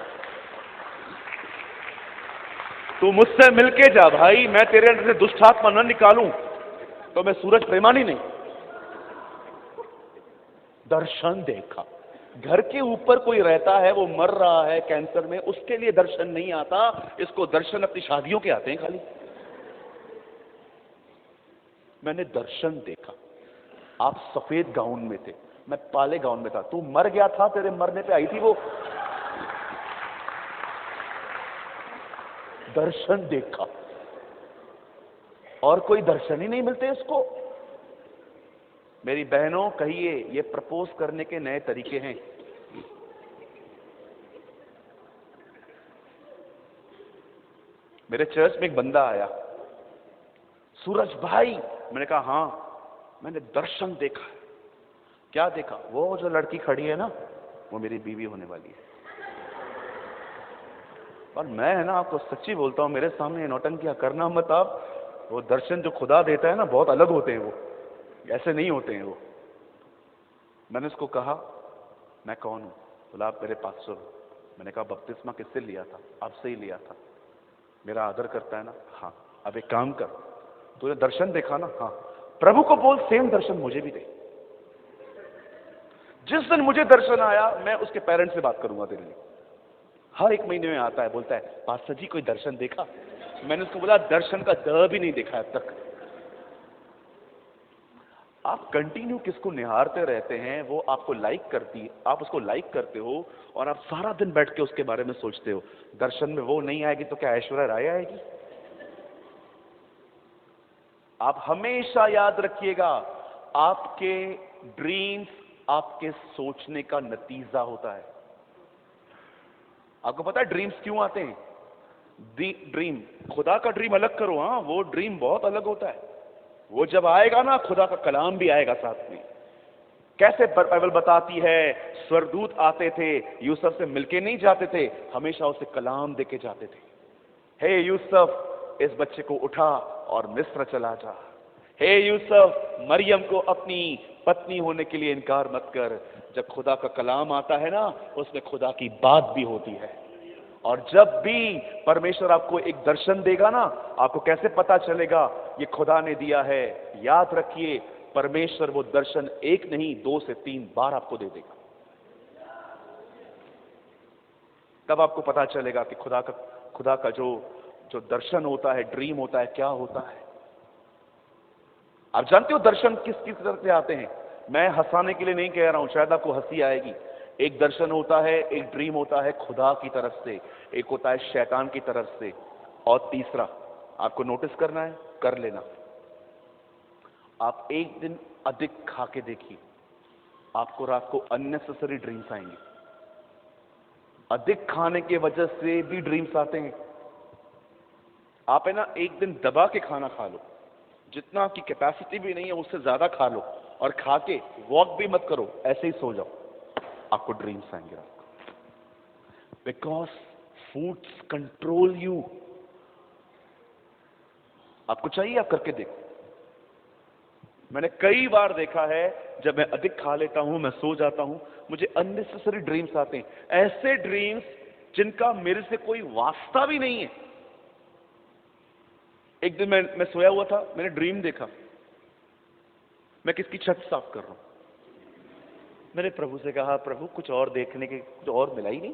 तू मुझसे मिलके जा भाई, मैं तेरे अंदर से दुष्ट आत्मा न निकालूं तो मैं सूरज प्रेमानी नहीं। दर्शन देखा। घर के ऊपर कोई रहता है, वो मर रहा है कैंसर में, उसके लिए दर्शन नहीं आता, इसको दर्शन अपनी शादियों के आते हैं खाली। मैंने दर्शन देखा। आप सफेद गाउन में थे, मैं काले गाउन में था। तू मर गया था, तेरे मरने पे आई थी वो। दर्शन देखा, और कोई दर्शन ही नहीं मिलते इसको। मेरी बहनों, कहिए ये प्रपोज करने के नए तरीके हैं। मेरे चर्च में एक बंदा आया, सूरज भाई। मैंने कहा हाँ, मैंने दर्शन देखा है। क्या देखा? वो जो लड़की खड़ी है ना, वो मेरी बीवी होने वाली है। और मैं है ना, आपको सच्ची बोलता हूं, मेरे सामने नौटंकियां करना मत आप। वो दर्शन जो खुदा देता है ना, बहुत अलग होते हैं, वो ऐसे नहीं होते हैं वो। मैंने उसको कहा मैं कौन हूं? बोला आप मेरे पास्टर हो। मैंने कहा बपतिस्मा किससे लिया था? आपसे ही लिया था। मेरा आदर करता है ना? हाँ। अब एक काम कर, तूने दर्शन देखा ना? हाँ। प्रभु को बोल सेम दर्शन मुझे भी दे। जिस दिन मुझे दर्शन आया, मैं उसके पेरेंट्स से बात करूंगा तेरे लिए। हर एक महीने में आता है, बोलता है पास्टर जी कोई दर्शन देखा? मैंने उसको बोला दर्शन का द भी नहीं देखा अब तक। आप कंटिन्यू किसको निहारते रहते हैं, वो आपको लाइक करती है, आप उसको लाइक करते हो, और आप सारा दिन बैठ के उसके बारे में सोचते हो। दर्शन में वो नहीं आएगी तो क्या ऐश्वर्या राय आएगी? आप हमेशा याद रखिएगा, आपके ड्रीम्स आपके सोचने का नतीजा होता है। आपको पता है ड्रीम्स क्यों आते हैं? ड्रीम, खुदा का ड्रीम अलग करो, हाँ, वो ड्रीम बहुत अलग होता है। वो जब आएगा ना, खुदा का कलाम भी आएगा साथ में। कैसे बाइबल बताती है, स्वर्गदूत आते थे, यूसुफ से मिलके नहीं जाते थे, हमेशा उसे कलाम देके जाते थे। हे यूसुफ, इस बच्चे को उठा और मिस्र चला जा। हे यूसुफ, मरियम को अपनी पत्नी होने के लिए इनकार मत कर। जब खुदा का कलाम आता है ना, उसमें खुदा की बात भी होती है। और जब भी परमेश्वर आपको एक दर्शन देगा ना, आपको कैसे पता चलेगा ये खुदा ने दिया है? याद रखिए, परमेश्वर वो दर्शन एक नहीं 2 से 3 बार आपको दे देगा। तब आपको पता चलेगा कि खुदा का जो जो दर्शन होता है, ड्रीम होता है, क्या होता है। आप जानते हो दर्शन किस किस तरह से आते हैं? मैं हंसाने के लिए नहीं कह रहा हूं, शायद आपको हंसी आएगी। एक दर्शन होता है, एक ड्रीम होता है खुदा की तरफ से, एक होता है शैतान की तरफ से, और तीसरा आपको नोटिस करना है, कर लेना। आप एक दिन अधिक खा के देखिए, आपको रात को अननेसेसरी ड्रीम्स आएंगे। अधिक खाने की वजह से भी ड्रीम्स आते हैं। आप है ना, एक दिन दबा के खाना खा लो, जितना आपकी कैपेसिटी भी नहीं है उससे ज्यादा खा लो, और खा के वॉक भी मत करो, ऐसे ही सो जाओ, आपको ड्रीम्स आएंगे रात को। Because foods control you. आपको चाहिए, आप करके देखो। मैंने कई बार देखा है, जब मैं अधिक खा लेता हूं, मैं सो जाता हूं, मुझे अननेसेसरी ड्रीम्स आते हैं, ऐसे ड्रीम्स जिनका मेरे से कोई वास्ता भी नहीं है। एक दिन मैं सोया हुआ था, मैंने ड्रीम देखा, मैं किसकी छत साफ कर रहा हूं। मैंने प्रभु से कहा, प्रभु कुछ और देखने के कुछ और मिला ही नहीं,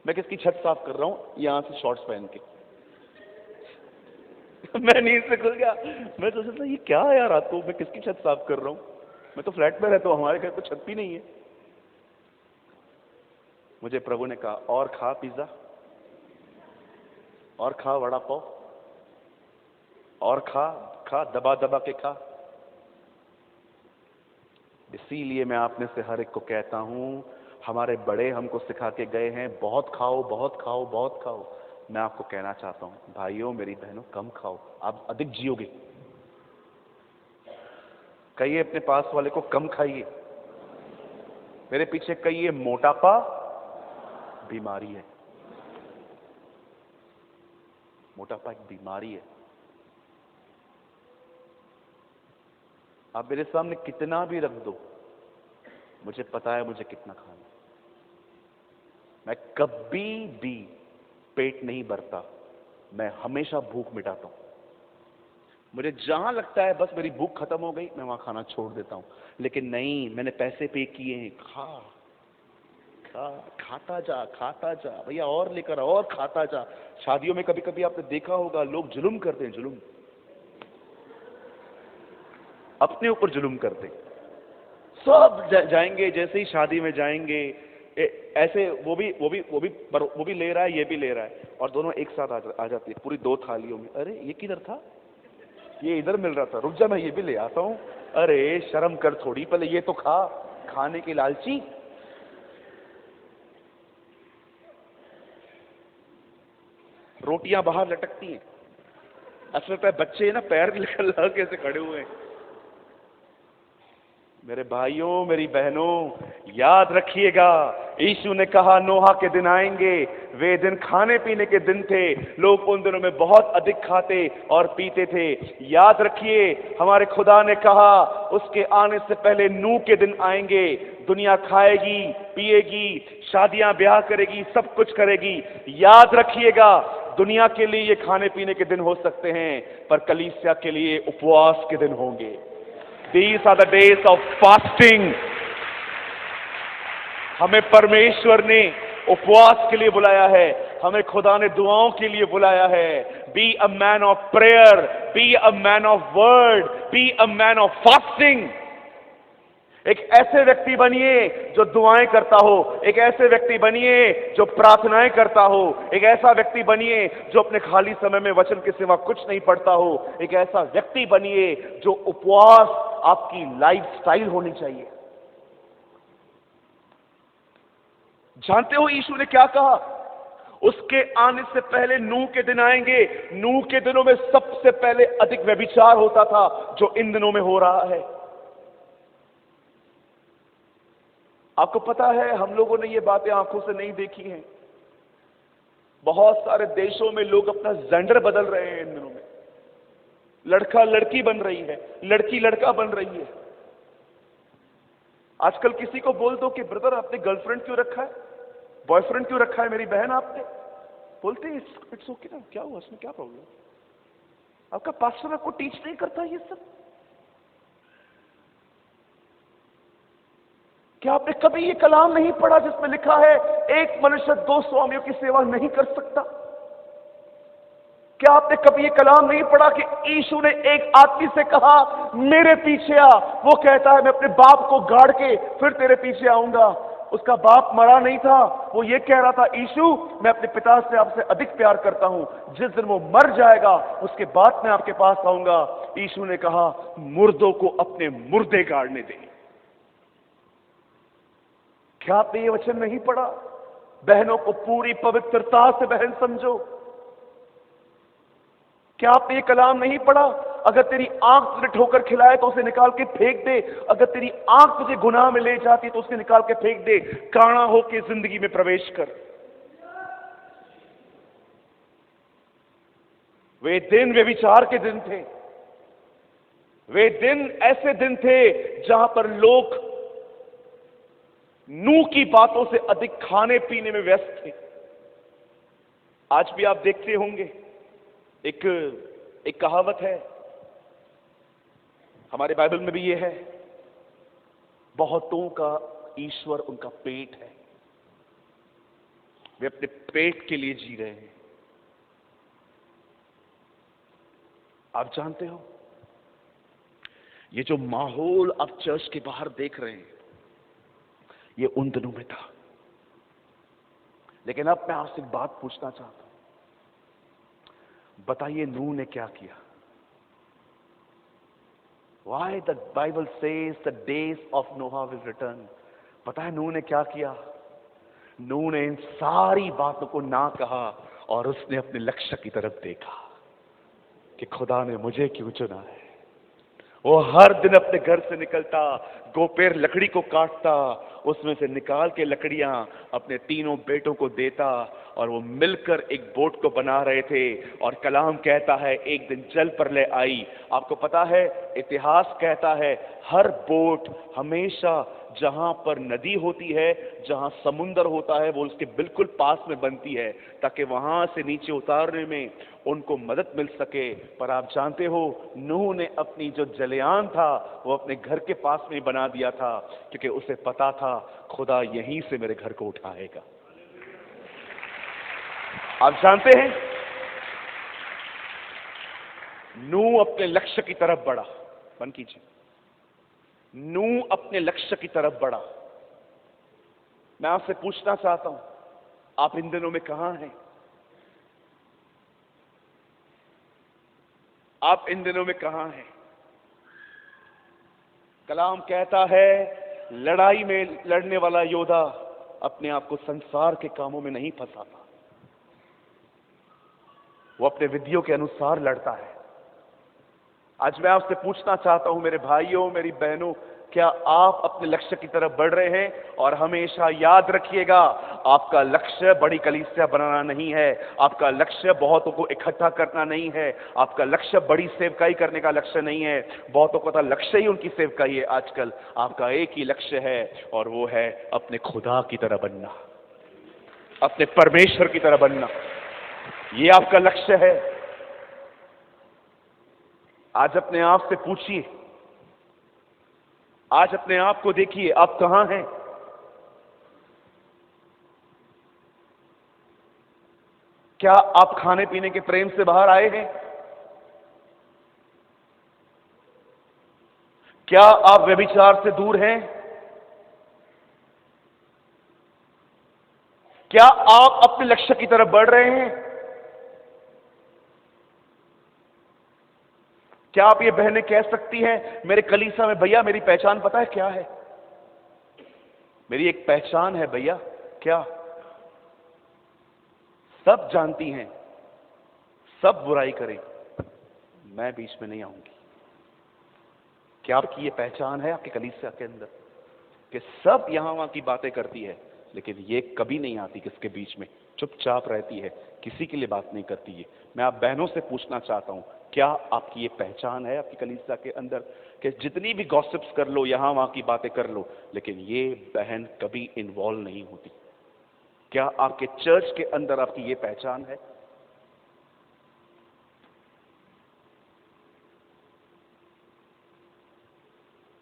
मैं किसकी छत साफ कर रहा हूं यहां से शॉर्ट्स पहन के। मैं नींद से खुल गया। मैं तो सोचा ये क्या है यार, रात को मैं किसकी छत साफ कर रहा हूं? मैं तो फ्लैट में रहता हूं, हमारे घर तो छत भी नहीं है। मुझे प्रभु ने कहा, और खा पिज्जा, और खा वड़ा पाव, और खा खा दबा दबा के खा। इसीलिए मैं आप में से हर एक को कहता हूं, हमारे बड़े हमको सिखा के गए हैं, बहुत खाओ बहुत खाओ बहुत खाओ। मैं आपको कहना चाहता हूं, भाइयों मेरी बहनों, कम खाओ, आप अधिक जियोगे। कहिए अपने पास वाले को, कम खाइए। मेरे पीछे कहिए, मोटापा बीमारी है। मोटापा एक बीमारी है। आप मेरे सामने कितना भी रख दो, मुझे पता है मुझे कितना खाना। मैं कभी भी पेट नहीं भरता, मैं हमेशा भूख मिटाता हूं। मुझे जहां लगता है बस मेरी भूख खत्म हो गई, मैं वहां खाना छोड़ देता हूं। लेकिन नहीं, मैंने पैसे पे किए हैं, खा खा, खाता जा भैया, और लेकर और खाता जा। शादियों में कभी कभी आपने देखा होगा, लोग जुल्म करते हैं, जुल्म। अपने ऊपर जुल्म करते। सब जाएंगे, जैसे ही शादी में जाएंगे ऐसे वो भी ले रहा है, ये भी ले रहा है, और दोनों एक साथ आ जाती है पूरी 2 थालियों में। अरे ये किधर था, ये इधर मिल रहा था, रुक जा मैं ये भी ले आता हूं। अरे शर्म कर थोड़ी, पहले ये तो खा, खाने की लालची। रोटियां बाहर लटकती हैं, असल में बच्चे ना पैर लगा के ऐसे खड़े हुए हैं। मेरे भाइयों, मेरी बहनों, याद रखिएगा, यीशु ने कहा नोहा के दिन आएंगे, वे दिन खाने पीने के दिन थे। लोग उन दिनों में बहुत अधिक खाते और पीते थे। याद रखिए, हमारे खुदा ने कहा उसके आने से पहले नूह के दिन आएंगे। दुनिया खाएगी, पिएगी, शादियां ब्याह करेगी, सब कुछ करेगी। याद रखिएगा, दुनिया के लिए ये खाने पीने के दिन हो सकते हैं, पर कलीसिया के लिए उपवास के दिन होंगे। These are the days of fasting. हमें परमेश्वर ने उपवास के लिए बुलाया है, हमें खुदा ने दुआओं के लिए बुलाया है। Be a man of prayer, be a man of word, be a man of fasting. एक ऐसे व्यक्ति बनिए जो दुआएं करता हो, एक ऐसे व्यक्ति बनिए जो प्रार्थनाएं करता हो, एक ऐसा व्यक्ति बनिए जो अपने खाली समय में वचन के सिवा कुछ नहीं पढ़ता हो, एक ऐसा व्यक्ति बनिए जो उपवास आपकी लाइफस्टाइल होनी चाहिए। जानते हो यीशु ने क्या कहा? उसके आने से पहले नूह के दिन आएंगे। नूह के दिनों में सबसे पहले अधिक व्यभिचार होता था जो इन दिनों में हो रहा है। आपको पता है, हम लोगों ने ये बातें आंखों से नहीं देखी हैं। बहुत सारे देशों में लोग अपना जेंडर बदल रहे हैं इन दिनों में। लड़का लड़की बन रही है, लड़की लड़का बन रही है। आजकल किसी को बोल दो कि ब्रदर आपने गर्लफ्रेंड क्यों रखा है, बॉयफ्रेंड क्यों रखा है मेरी बहन आपने, बोलते हैं इट्स ओके ना, क्या हुआ, इसमें क्या प्रॉब्लम? आपका पास्टर आपको टीच नहीं करता ये सब? क्या आपने कभी ये कलाम नहीं पढ़ा जिसमें लिखा है एक मनुष्य 2 स्वामियों की सेवा नहीं कर सकता? क्या आपने कभी ये कलाम नहीं पढ़ा कि यीशु ने एक आदमी से कहा मेरे पीछे आ, वो कहता है मैं अपने बाप को गाड़ के फिर तेरे पीछे आऊंगा। उसका बाप मरा नहीं था, वो ये कह रहा था यीशु मैं अपने पिता से आपसे अधिक प्यार करता हूं, जिस दिन वो मर जाएगा उसके बाद मैं आपके पास आऊंगा। यीशु ने कहा मुर्दों को अपने मुर्दे गाड़ने दें। क्या आपने ये वचन नहीं पढ़ा? बहनों को पूरी पवित्रता से बहन समझो। क्या आपने ये कलाम नहीं पढ़ा? अगर तेरी आंख तुझे ठोकर खिलाए तो उसे निकाल के फेंक दे, अगर तेरी आंख तुझे गुनाह में ले जाती तो उसे निकाल के फेंक दे, काना होके जिंदगी में प्रवेश कर। वे दिन व्यभिचार के दिन थे। वे दिन ऐसे दिन थे जहां पर लोग नूह की बातों से अधिक खाने पीने में व्यस्त थे। आज भी आप देखते होंगे, एक कहावत है, हमारे बाइबल में भी ये है, बहुतों का ईश्वर उनका पेट है। वे अपने पेट के लिए जी रहे हैं। आप जानते हो, ये जो माहौल आप चर्च के बाहर देख रहे हैं, ये उन दिनों में था। लेकिन अब मैं आपसे एक बात पूछना चाहता हूं, बताइए नूह ने क्या किया? Why the Bible says the days of Noah will return? पता है नूह ने क्या किया? नूह ने इन सारी बातों को ना कहा और उसने अपने लक्ष्य की तरफ देखा कि खुदा ने मुझे क्यों चुना है। वो हर दिन अपने घर से निकलता, गोपेर लकड़ी को काटता, उसमें से निकाल के लकड़ियां अपने 3 बेटों को देता और वो मिलकर एक बोट को बना रहे थे। और कलाम कहता है एक दिन जल प्रलय आई। आपको पता है, इतिहास कहता है हर बोट हमेशा जहां पर नदी होती है, जहां समुंदर होता है, वो उसके बिल्कुल पास में बनती है ताकि वहां से नीचे उतारने में उनको मदद मिल सके। पर आप जानते हो, नूह ने अपनी जो जलयान था वो अपने घर के पास में बना दिया था, क्योंकि उसे पता था खुदा यहीं से मेरे घर को उठाएगा। आप जानते हैं, नूह अपने लक्ष्य की तरफ बढ़ा। बंद कीजिए। नूह अपने लक्ष्य की तरफ बढ़ा। मैं आपसे पूछना चाहता हूं, आप इन दिनों में कहां हैं? आप इन दिनों में कहां हैं? कलाम कहता है, लड़ाई में लड़ने वाला योद्धा अपने आप को संसार के कामों में नहीं फंसाता, वो अपने विधियों के अनुसार लड़ता है। आज मैं आपसे पूछना चाहता हूं मेरे भाइयों, मेरी बहनों, क्या आप अपने लक्ष्य की तरफ बढ़ रहे हैं? और हमेशा याद रखिएगा, आपका लक्ष्य बड़ी कलीसिया बनाना नहीं है, आपका लक्ष्य बहुतों को इकट्ठा करना नहीं है, आपका लक्ष्य बड़ी सेवकाई करने का लक्ष्य नहीं है। बहुतों का लक्ष्य ही उनकी सेवकाई है आजकल। आपका एक ही लक्ष्य है और वो है अपने खुदा की तरह बनना, अपने परमेश्वर की तरह बनना। ये आपका लक्ष्य है। आज अपने आप से पूछिए, आज अपने आप को देखिए, आप कहां हैं? क्या आप खाने पीने के प्रेम से बाहर आए हैं? क्या आप व्यभिचार से दूर हैं? क्या आप अपने लक्ष्य की तरफ बढ़ रहे हैं? क्या आप ये बहनें कह सकती हैं मेरे कलीसिया में, भैया मेरी पहचान पता है क्या है? मेरी एक पहचान है भैया। क्या? सब जानती हैं, सब बुराई करें, मैं बीच में नहीं आऊंगी। क्या आपकी ये पहचान है आपके कलीसिया के अंदर कि सब यहां वहां की बातें करती है, लेकिन ये कभी नहीं आती किसके बीच में, चुपचाप रहती है, किसी के लिए बात नहीं करती है? मैं आप बहनों से पूछना चाहता हूं, क्या आपकी ये पहचान है आपकी कलीसिया के अंदर कि जितनी भी गॉसिप्स कर लो, यहां वहां की बातें कर लो, लेकिन ये बहन कभी इन्वॉल्व नहीं होती? क्या आपके चर्च के अंदर आपकी ये पहचान है?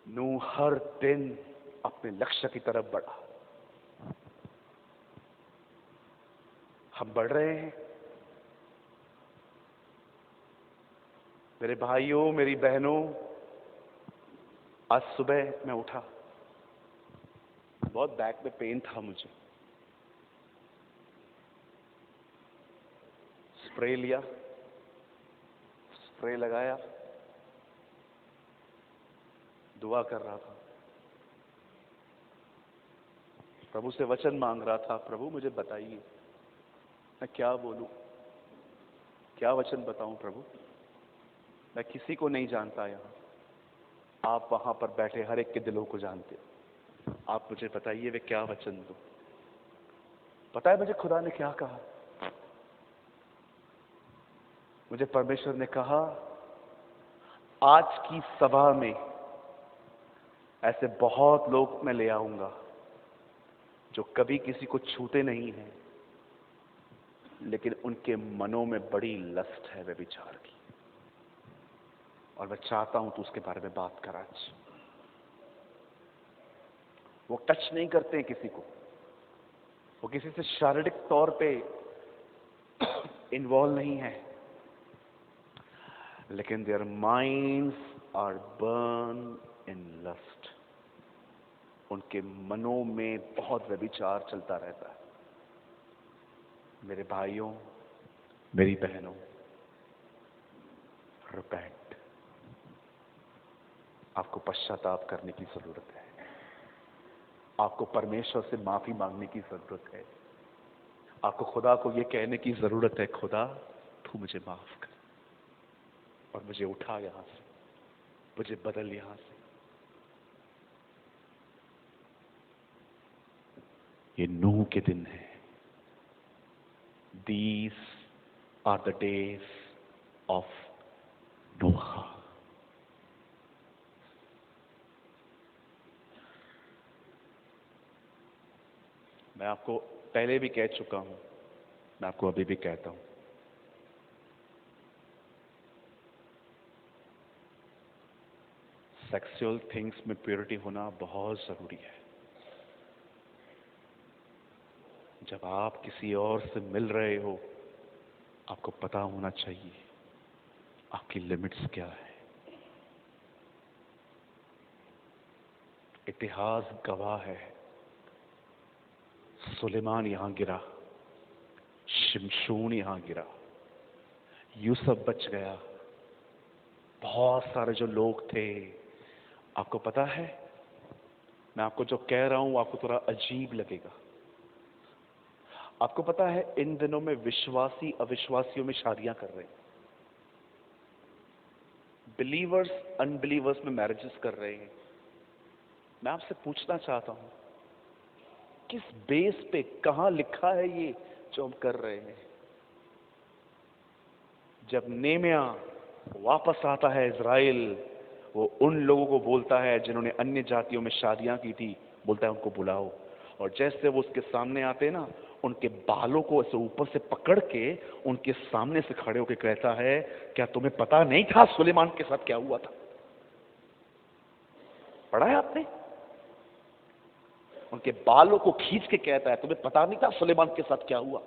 नूह हर दिन अपने लक्ष्य की तरफ बढ़ा। हम बढ़ रहे हैं मेरे भाइयों, मेरी बहनों। आज सुबह मैं उठा, बहुत बैक में पेन था मुझे। स्प्रे लिया, स्प्रे लगाया, दुआ कर रहा था, प्रभु से वचन मांग रहा था, प्रभु मुझे बताइए मैं क्या बोलूं, क्या वचन बताऊं प्रभु। मैं किसी को नहीं जानता यहां, आप वहां पर बैठे हर एक के दिलों को जानते हो। आप मुझे बताइए वे क्या वचन दूं। पता है मुझे खुदा ने क्या कहा? मुझे परमेश्वर ने कहा, आज की सभा में ऐसे बहुत लोग मैं ले आऊंगा जो कभी किसी को छूते नहीं हैं, लेकिन उनके मनों में बड़ी लस्ट है व्यभिचार की, और मैं चाहता हूं तू उसके बारे में बात कर। आज वो टच नहीं करते हैं किसी को, वो किसी से शारीरिक तौर पे इन्वॉल्व नहीं है, लेकिन their minds are burn in lust. उनके मनों में बहुत व्यभिचार चलता रहता है। मेरे भाइयों, मेरी बहनों, रिपेंट। आपको पश्चाताप करने की जरूरत है, आपको परमेश्वर से माफी मांगने की जरूरत है, आपको खुदा को यह कहने की जरूरत है, खुदा तू मुझे माफ कर और मुझे उठा यहां से, मुझे बदल यहां से। ये नूह के दिन है। These are the days of Noah। मैं आपको पहले भी कह चुका हूं, मैं आपको अभी भी कहता हूं, सेक्सुअल थिंग्स में प्योरिटी होना बहुत जरूरी है। जब आप किसी और से मिल रहे हो, आपको पता होना चाहिए आपकी लिमिट्स क्या है। इतिहास गवाह है, सुलेमान यहां गिरा, शिमशोन यहां गिरा, यूसुफ बच गया, बहुत सारे जो लोग थे। आपको पता है, मैं आपको जो कह रहा हूं आपको थोड़ा अजीब लगेगा। आपको पता है इन दिनों में विश्वासी अविश्वासियों में शादियां कर रहे हैं, बिलीवर्स अनबिलीवर्स में मैरिजेस कर रहे हैं। मैं आपसे पूछना चाहता हूं, किस बेस पे, कहां लिखा है ये जो हम कर रहे हैं? जब नेमिया वापस आता है इज़राइल, वो उन लोगों को बोलता है जिन्होंने अन्य जातियों में शादियां की थी, बोलता है उनको बुलाओ। और जैसे वो उसके सामने आते हैं ना, उनके बालों को ऐसे ऊपर से पकड़ के उनके सामने से खड़े होकर कहता है, क्या तुम्हें पता नहीं था सुलेमान के साथ क्या हुआ था? पढ़ा है आपने? उनके बालों को खींच के कहता है, तुम्हें पता नहीं था सुलेमान के साथ क्या हुआ?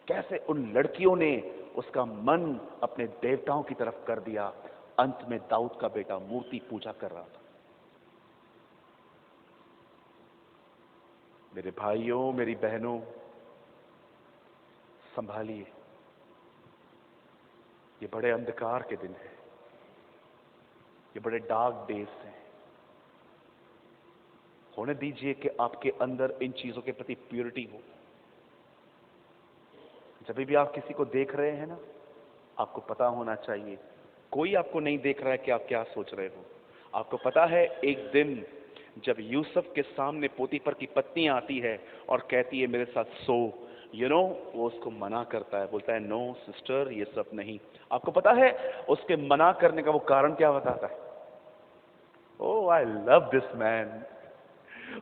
कैसे उन लड़कियों ने उसका मन अपने देवताओं की तरफ कर दिया। अंत में दाऊद का बेटा मूर्ति पूजा कर रहा था। मेरे भाइयों, मेरी बहनों, संभालिए, ये बड़े अंधकार के दिन हैं, ये बड़े डार्क डेज हैं। होने दीजिए कि आपके अंदर इन चीजों के प्रति प्योरिटी हो। जब भी आप किसी को देख रहे हैं ना, आपको पता होना चाहिए, कोई आपको नहीं देख रहा है कि आप क्या सोच रहे हो। आपको पता है, एक दिन जब यूसुफ के सामने पोतीफर की पत्नी आती है और कहती है मेरे साथ सो, वो उसको मना करता है, बोलता है नो सिस्टर, ये सब नहीं। आपको पता है उसके मना करने का वो कारण क्या बताता है? ओह आई लव दिस मैन।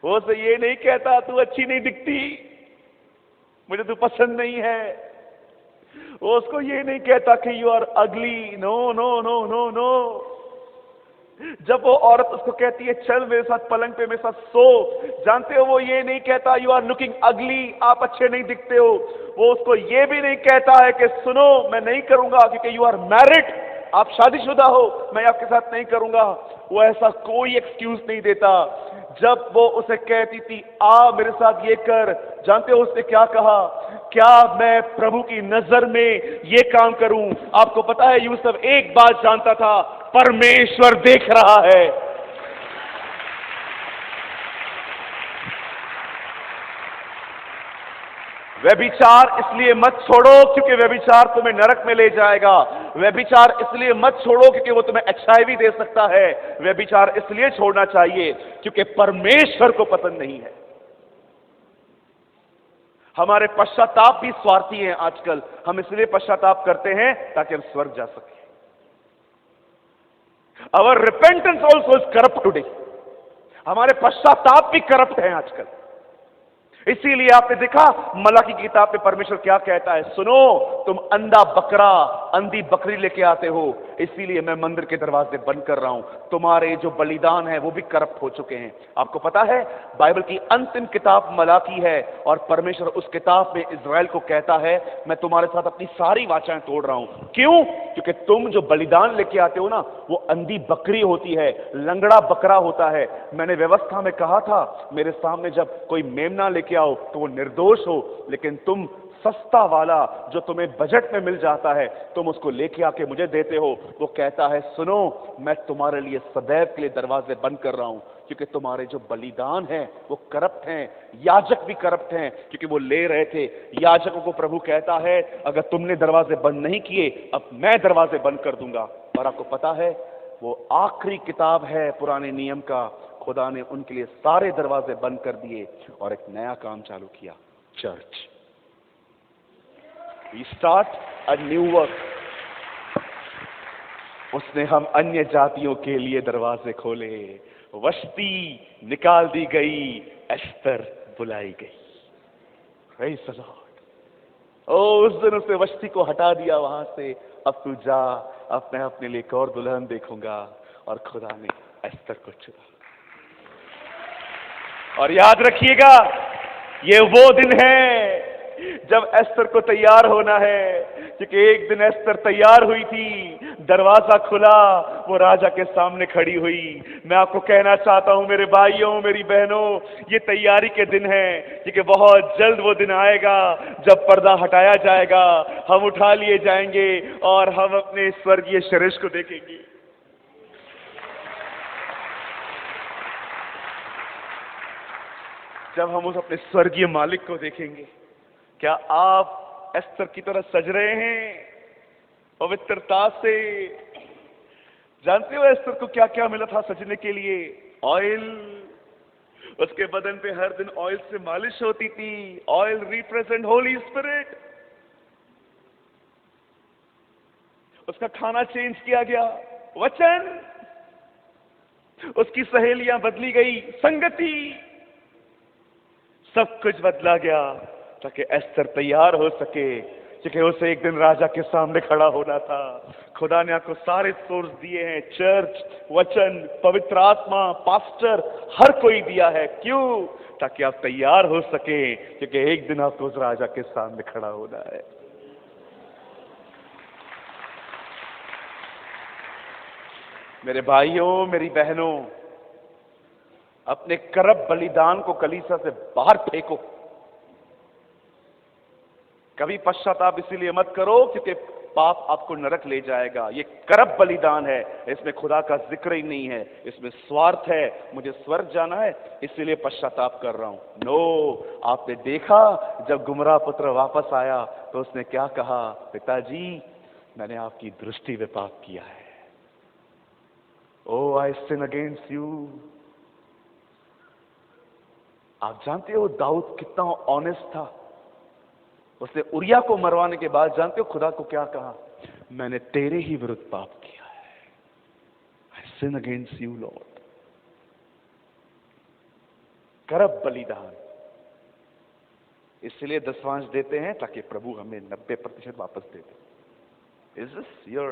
वो से ये नहीं कहता तू अच्छी नहीं दिखती, मुझे तू पसंद नहीं है। वो उसको ये नहीं कहता कि you are ugly, no no no no no. जब वो औरत उसको कहती है चल मेरे साथ पलंग पे मेरे साथ सो, जानते हो वो ये नहीं कहता यू आर लुकिंग अगली, आप अच्छे नहीं दिखते हो। वो उसको ये भी नहीं कहता है कि सुनो मैं नहीं करूंगा क्योंकि यू आर मैरिड, आप शादीशुदा हो, मैं आपके साथ नहीं करूंगा। वो ऐसा कोई एक्सक्यूज नहीं देता। जब वो उसे कहती थी आ मेरे साथ ये कर, जानते हो उसने क्या कहा? क्या मैं प्रभु की नजर में ये काम करूं? आपको पता है यूसुफ एक बात जानता था, परमेश्वर देख रहा है। व्यभिचार इसलिए मत छोड़ो क्योंकि व्यभिचार तुम्हें नरक में ले जाएगा। व्यभिचार इसलिए मत छोड़ो क्योंकि वो तुम्हें एचआईवी दे सकता है। व्यभिचार इसलिए छोड़ना चाहिए क्योंकि परमेश्वर को पसंद नहीं है। हमारे पश्चाताप भी स्वार्थी हैं आजकल। हम इसलिए पश्चाताप करते हैं ताकि हम स्वर्ग जा सकें। Our repentance also is corrupt today. हमारे पश्चाताप भी करप्ट हैं आजकल। इसीलिए आपने देखा मलाकी की किताब में परमेश्वर क्या कहता है, सुनो तुम अंधा बकरा अंधी बकरी लेके आते हो, इसीलिए मैं मंदिर के दरवाजे बंद कर रहा हूं। तुम्हारे जो बलिदान है वो भी करप्ट हो चुके हैं। आपको पता है बाइबल की अंतिम किताब मलाकी है और परमेश्वर उस किताब में इज़राइल को कहता है मैं तुम्हारे साथ अपनी सारी वाचाएं तोड़ रहा हूं। क्यों? क्योंकि तुम जो बलिदान लेके आते हो ना, वो अंधी बकरी होती है, लंगड़ा बकरा होता है। मैंने व्यवस्था में कहा था मेरे सामने जब कोई मेमना लेके आओ तो वो निर्दोष हो, लेकिन तुम सस्ता वाला जो तुम्हें बजट में मिल जाता है तुम उसको लेके आके मुझे देते हो। वो कहता है सुनो मैं तुम्हारे लिए सदैव के लिए दरवाजे बंद कर रहा हूं क्योंकि तुम्हारे जो बलिदान हैं वो करप्ट हैं। याजक भी करप्ट हैं क्योंकि वो ले रहे थे। याजकों को प्रभु कहता है अगर तुमने दरवाजे बंद नहीं किए अब मैं दरवाजे बंद कर दूंगा। और आपको पता है वो आखिरी किताब है पुराने नियम का, खुदा ने उनके लिए सारे दरवाजे बंद कर दिए और एक नया काम चालू किया, church. We start a new work. उसने हम अन्य जातियों के लिए दरवाजे खोले, वस्ती निकाल दी गई, एस्तर बुलाई गई। Praise the Lord. उस दिन उसने वस्ती को हटा दिया वहां से, अब तू जा, अब मैं अपने लिए एक और दुल्हन देखूंगा। और खुदा ने एस्तर को चुना। और याद रखिएगा ये वो दिन है जब एस्तर को तैयार होना है, क्योंकि एक दिन एस्तर तैयार हुई थी, दरवाजा खुला, वो राजा के सामने खड़ी हुई। मैं आपको कहना चाहता हूं मेरे भाइयों, मेरी बहनों, ये तैयारी के दिन है, क्योंकि बहुत जल्द वो दिन आएगा जब पर्दा हटाया जाएगा, हम उठा लिए जाएंगे और हम अपने स्वर्गीय शरीर को देखेंगे। जब हम उस अपने स्वर्गीय मालिक को देखेंगे, क्या आप एस्तर की तरह सज रहे हैं पवित्रता से? जानते हो एस्तर को क्या क्या मिला था सजने के लिए? ऑयल। उसके बदन पे हर दिन ऑयल से मालिश होती थी। Oil represent Holi spirit. उसका खाना चेंज किया गया, वचन। उसकी सहेलियां बदली गई, संगति, सब कुछ बदला गया ताकि एस्तर तैयार हो सके, क्योंकि उसे एक दिन राजा के सामने खड़ा होना था। खुदा ने आपको सारे सोर्स दिए हैं, चर्च, वचन, पवित्र आत्मा, पास्टर, हर कोई दिया है। क्यों? ताकि आप तैयार हो सके, क्योंकि एक दिन आपको उस राजा के सामने खड़ा होना है। मेरे भाइयों, मेरी बहनों, अपने करप बलिदान को कलीसिया से बाहर फेंको। कभी पश्चाताप इसीलिए मत करो क्योंकि पाप आपको नरक ले जाएगा। ये करप बलिदान है, इसमें खुदा का जिक्र ही नहीं है, इसमें स्वार्थ है, मुझे स्वर्ग जाना है इसीलिए पश्चाताप कर रहा हूं। नो, आपने देखा जब गुमराह पुत्र वापस आया तो उसने क्या कहा? पिताजी, मैंने आपकी दृष्टि में पाप किया है। ओ आई सिन अगेंस्ट यू। आप जानते हो दाऊद कितना ऑनेस्ट था? उसने उरिया को मरवाने के बाद जानते हो खुदा को क्या कहा? मैंने तेरे ही विरुद्ध पाप किया है। आई सिन अगेंस्ट यू लॉर्ड। करप बलिदान। इसलिए दसवांश देते हैं ताकि प्रभु हमें 90% वापस दे दे। Is this your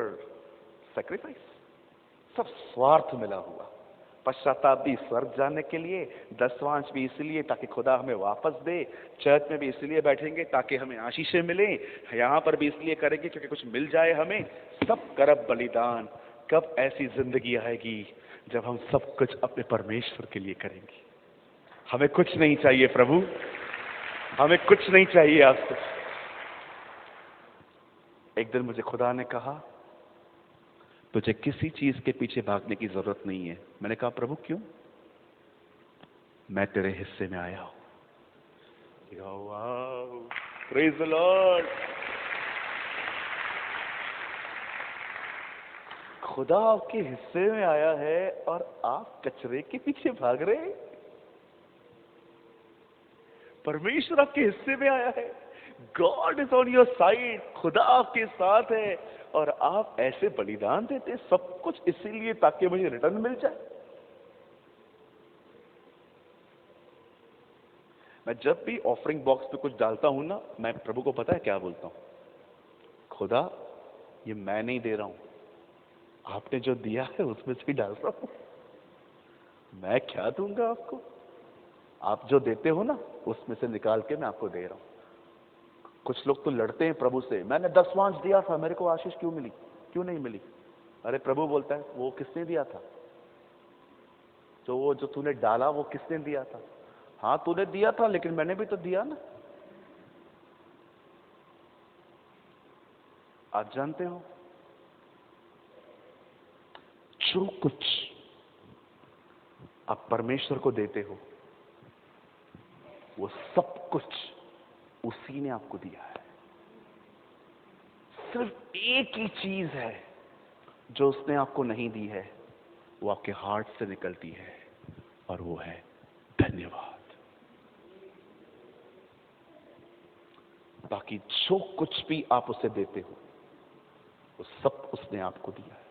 sacrifice? सब स्वार्थ मिला हुआ। पश्चाताप भी स्वर्ग जाने के लिए, दसवांश भी इसलिए ताकि खुदा हमें वापस दे, चर्च में भी इसलिए बैठेंगे ताकि हमें आशीषें मिले, यहां पर भी इसलिए करेंगे क्योंकि कुछ मिल जाए हमें। सब करप बलिदान। कब ऐसी जिंदगी आएगी जब हम सब कुछ अपने परमेश्वर के लिए करेंगे? हमें कुछ नहीं चाहिए प्रभु, हमें कुछ नहीं चाहिए आपसे। एक दिन मुझे खुदा ने कहा, तुझे किसी चीज के पीछे भागने की जरूरत नहीं है। मैंने कहा प्रभु क्यों? मैं तेरे हिस्से में आया हूं। Praise the Lord. खुदा आपके हिस्से में आया है और आप कचरे के पीछे भाग रहे हैं। परमेश्वर आपके हिस्से में आया है। God is on your side. खुदा आपके साथ है और आप ऐसे बलिदान देते सब कुछ इसीलिए ताकि मुझे रिटर्न मिल जाए। मैं जब भी ऑफरिंग बॉक्स पे कुछ डालता हूं ना, मैं प्रभु को पता है क्या बोलता हूं? खुदा, ये मैं नहीं दे रहा हूं, आपने जो दिया है उसमें से ही डाल रहा हूं। मैं क्या दूंगा आपको? आप जो देते हो ना उसमें से निकाल के मैं आपको दे रहा हूं। कुछ लोग तो लड़ते हैं प्रभु से, मैंने दसवांश दिया था, मेरे को आशीष क्यों मिली, क्यों नहीं मिली? अरे प्रभु बोलता है, वो किसने दिया था? जो तूने डाला वो किसने दिया था? हाँ तूने दिया था, लेकिन मैंने भी तो दिया ना। आप जानते हो, जो कुछ आप परमेश्वर को देते हो वो सब कुछ उसी ने आपको दिया है। सिर्फ एक ही चीज है जो उसने आपको नहीं दी है, वो आपके हार्ट से निकलती है, और वो है धन्यवाद। बाकी जो कुछ भी आप उसे देते हो वो सब उसने आपको दिया है।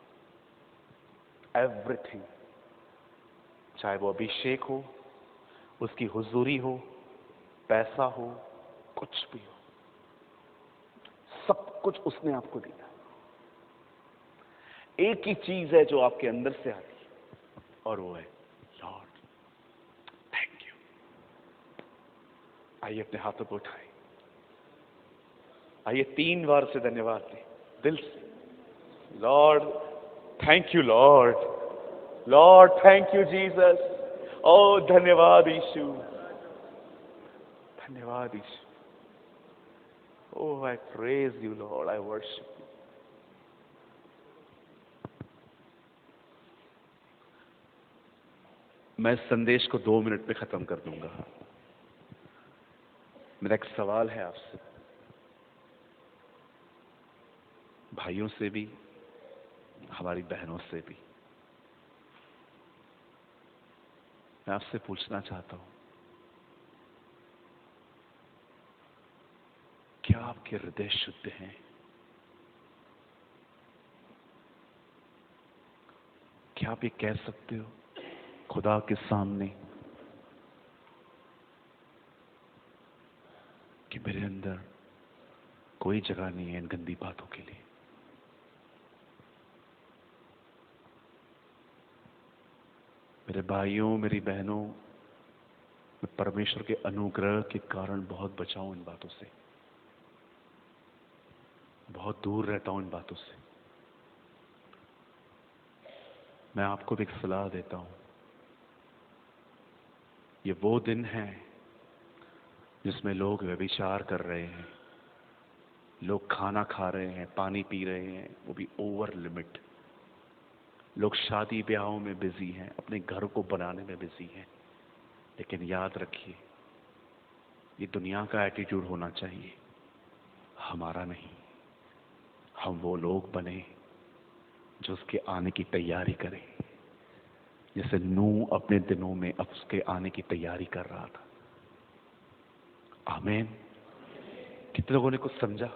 एवरीथिंग। चाहे वो अभिषेक हो, उसकी हुजूरी हो, पैसा हो, कुछ भी हो, सब कुछ उसने आपको दिया। एक ही चीज है जो आपके अंदर से आती है, और वो है लॉर्ड थैंक यू। आइए अपने हाथों को उठाएं। आइए 3 बार से धन्यवाद दें दिल से। Lord thank you, Lord, Lord thank you Jesus. Oh धन्यवाद यीशु, धन्यवाद यीशु। Oh, I praise you, Lord. I worship you. मैं इस संदेश को 2 मिनट में खत्म कर दूंगा। मेरा एक सवाल है आपसे, भाइयों से भी, हमारी बहनों से भी। मैं आपसे पूछना चाहता हूं, क्या आपके हृदय शुद्ध हैं? क्या आप ये कह सकते हो खुदा के सामने कि मेरे अंदर कोई जगह नहीं है इन गंदी बातों के लिए? मेरे भाइयों, मेरी बहनों, मैं परमेश्वर के अनुग्रह के कारण बहुत बचा हूं इन बातों से, बहुत दूर रहता हूं इन बातों से। मैं आपको भी एक सलाह देता हूं, ये वो दिन है जिसमें लोग व्यभिचार कर रहे हैं, लोग खाना खा रहे हैं, पानी पी रहे हैं, वो भी ओवर लिमिट। लोग शादी ब्याहों में बिजी हैं, अपने घर को बनाने में बिजी हैं। लेकिन याद रखिए, ये दुनिया का एटीट्यूड होना चाहिए, हमारा नहीं। हम वो लोग बने जो उसके आने की तैयारी करें, जैसे नूह अपने दिनों में अब उसके आने की तैयारी कर रहा था। आमीन। कितने लोगों ने कुछ समझा?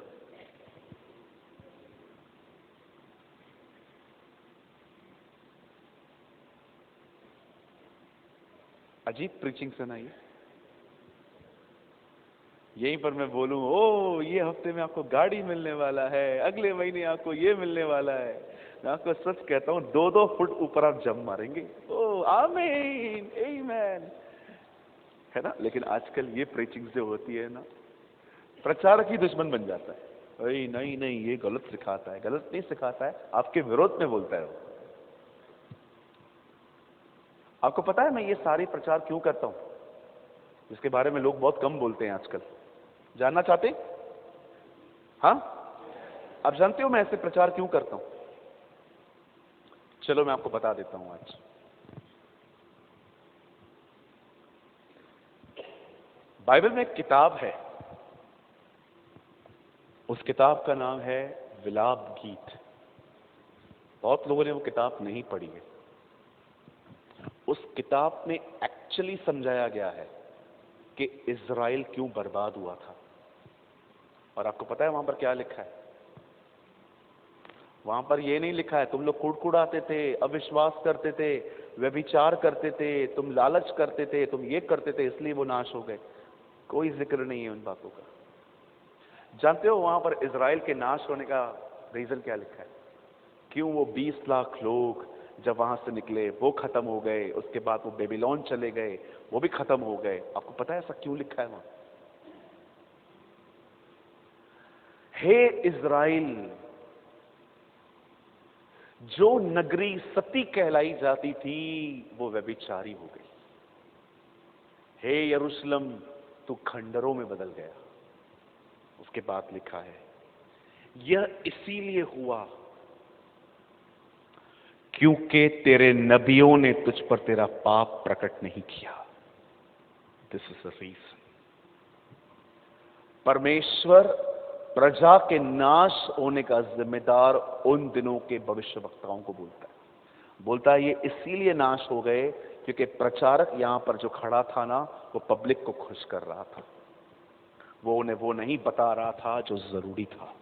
अजीब प्रीचिंग सुनाई। यहीं पर मैं बोलूं, ओ ये हफ्ते में आपको गाड़ी मिलने वाला है, अगले महीने आपको ये मिलने वाला है, मैं आपको सच कहता हूं 2-2 फुट ऊपर आप जंप मारेंगे। ओ आमीन, आमीन, है ना? लेकिन आजकल ये प्रीचिंग जो होती है ना, प्रचारक ही दुश्मन बन जाता है। अरे नहीं नहीं, ये गलत सिखाता है। गलत नहीं सिखाता है, आपके विरोध में बोलता है वो। आपको पता है मैं ये सारी प्रचार क्यों करता हूं, जिसके बारे में लोग बहुत कम बोलते हैं आजकल? जानना चाहते? हाँ, आप जानते हो मैं ऐसे प्रचार क्यों करता हूं? चलो मैं आपको बता देता हूं आज। बाइबल में एक किताब है, उस किताब का नाम है विलाप गीत। बहुत लोगों ने वो किताब नहीं पढ़ी है। उस किताब में एक्चुअली समझाया गया है कि इज़राइल क्यों बर्बाद हुआ था। और आपको पता है वहां पर क्या लिखा है? वहां पर ये नहीं लिखा है तुम लोग कुड़कुड़ाते थे, अविश्वास करते थे, व्यभिचार करते थे, तुम लालच करते थे, तुम ये करते थे इसलिए वो नाश हो गए। कोई जिक्र नहीं है उन बातों का। जानते हो वहां पर इज़राइल के नाश होने का रीजन क्या लिखा है? क्यों वो 20 लाख लोग जब वहां से निकले वो खत्म हो गए, उसके बाद वो बेबीलोन चले गए, वो भी खत्म हो गए। आपको पता है ऐसा क्यों लिखा है वहां? हे इज़राइल, जो नगरी सती कहलाई जाती थी वो व्यभिचारी हो गई। हे यरूशलेम, तू खंडरों में बदल गया। उसके बाद लिखा है यह इसीलिए हुआ क्योंकि तेरे नबियों ने तुझ पर तेरा पाप प्रकट नहीं किया। This is the reason. परमेश्वर प्रजा के नाश होने का जिम्मेदार उन दिनों के भविष्यवक्ताओं को बोलता है ये इसीलिए नाश हो गए क्योंकि प्रचारक यहां पर जो खड़ा था ना, वो पब्लिक को खुश कर रहा था, वो उन्हें वो नहीं बता रहा था जो जरूरी था।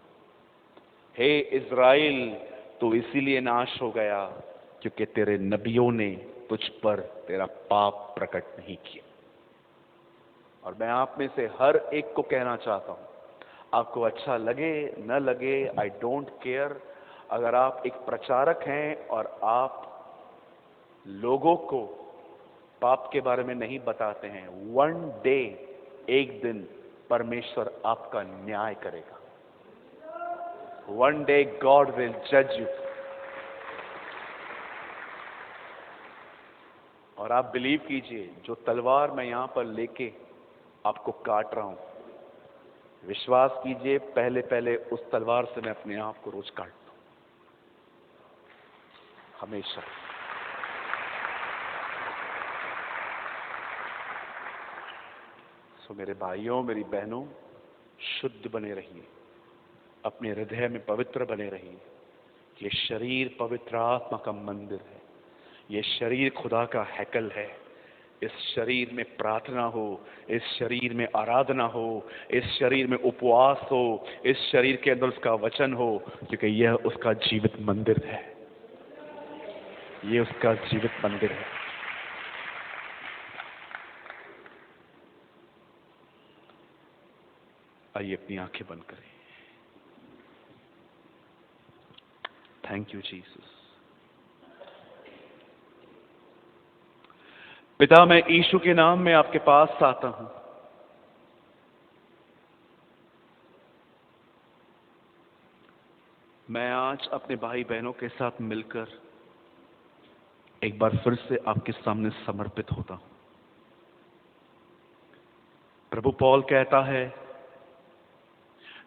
हे इज़राइल, तू इसीलिए नाश हो गया क्योंकि तेरे नबियों ने तुझ पर तेरा पाप प्रकट नहीं किया। और मैं आप में से हर एक को कहना चाहता हूं, आपको अच्छा लगे न लगे, आई डोंट केयर, अगर आप एक प्रचारक हैं और आप लोगों को पाप के बारे में नहीं बताते हैं, वन डे, एक दिन परमेश्वर आपका न्याय करेगा। One day God will judge you. और आप बिलीव कीजिए, जो तलवार मैं यहां पर लेके आपको काट रहा हूं, विश्वास कीजिए, पहले पहले उस तलवार से मैं अपने आप को रोज काटता हूं, हमेशा। सो मेरे भाइयों, मेरी बहनों, शुद्ध बने रहिए, अपने हृदय में पवित्र बने रहिए। ये शरीर पवित्र आत्मा का मंदिर है, ये शरीर खुदा का हैकल है। इस शरीर में प्रार्थना हो, इस शरीर में आराधना हो, इस शरीर में उपवास हो, इस शरीर के अंदर उसका वचन हो, क्योंकि यह उसका जीवित मंदिर है, ये उसका जीवित मंदिर है। आइए अपनी आंखें बंद करें। Thank you Jesus. पिता, मैं यीशु के नाम में आपके पास आता हूं। मैं आज अपने भाई बहनों के साथ मिलकर एक बार फिर से आपके सामने समर्पित होता हूं। प्रभु पौल कहता है,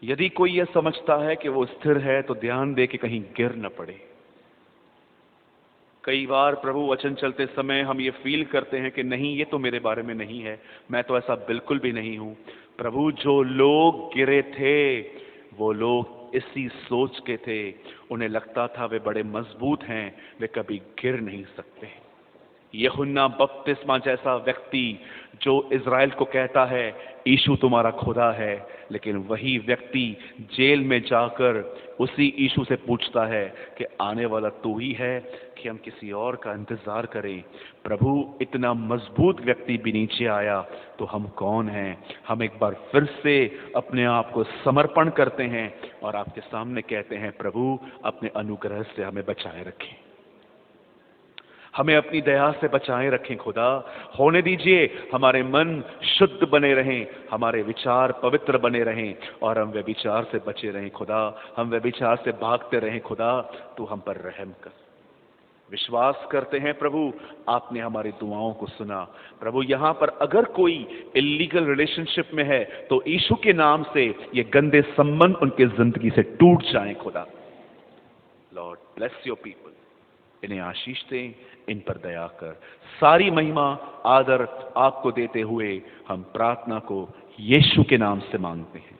यदि कोई यह समझता है कि वो स्थिर है तो ध्यान दे कि कहीं गिर न पड़े। कई बार प्रभु वचन चलते समय हम ये फील करते हैं कि नहीं, ये तो मेरे बारे में नहीं है, मैं तो ऐसा बिल्कुल भी नहीं हूं। प्रभु, जो लोग गिरे थे वो लोग इसी सोच के थे, उन्हें लगता था वे बड़े मजबूत हैं, वे कभी गिर नहीं सकते। यूहन्ना बपतिस्मा जैसा व्यक्ति जो इज़राइल को कहता है यीशु तुम्हारा खुदा है, लेकिन वही व्यक्ति जेल में जाकर उसी यीशु से पूछता है कि आने वाला तू ही है कि हम किसी और का इंतजार करें। प्रभु, इतना मजबूत व्यक्ति भी नीचे आया तो हम कौन हैं? हम एक बार फिर से अपने आप को समर्पण करते हैं और आपके सामने कहते हैं, प्रभु अपने अनुग्रह से हमें बचाए रखें, हमें अपनी दया से बचाए रखें। खुदा, होने दीजिए हमारे मन शुद्ध बने रहें, हमारे विचार पवित्र बने रहें और हम व्यभिचार से बचे रहें। खुदा, हम व्यभिचार से भागते रहें। खुदा, तू हम पर रहम कर। विश्वास करते हैं प्रभु, आपने हमारी दुआओं को सुना। प्रभु, यहां पर अगर कोई इलीगल रिलेशनशिप में है तो यीशु के नाम से ये गंदे संबंध उनके जिंदगी से टूट जाएं। खुदा, लॉर्ड ब्लेस योर पीपल, इन्हें आशीष दें, इन पर दया कर। सारी महिमा आदर आपको देते हुए हम प्रार्थना को यीशु के नाम से मांगते हैं।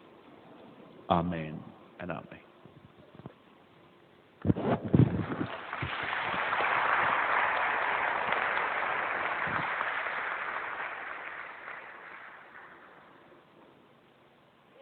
आमीन एंड आमीन।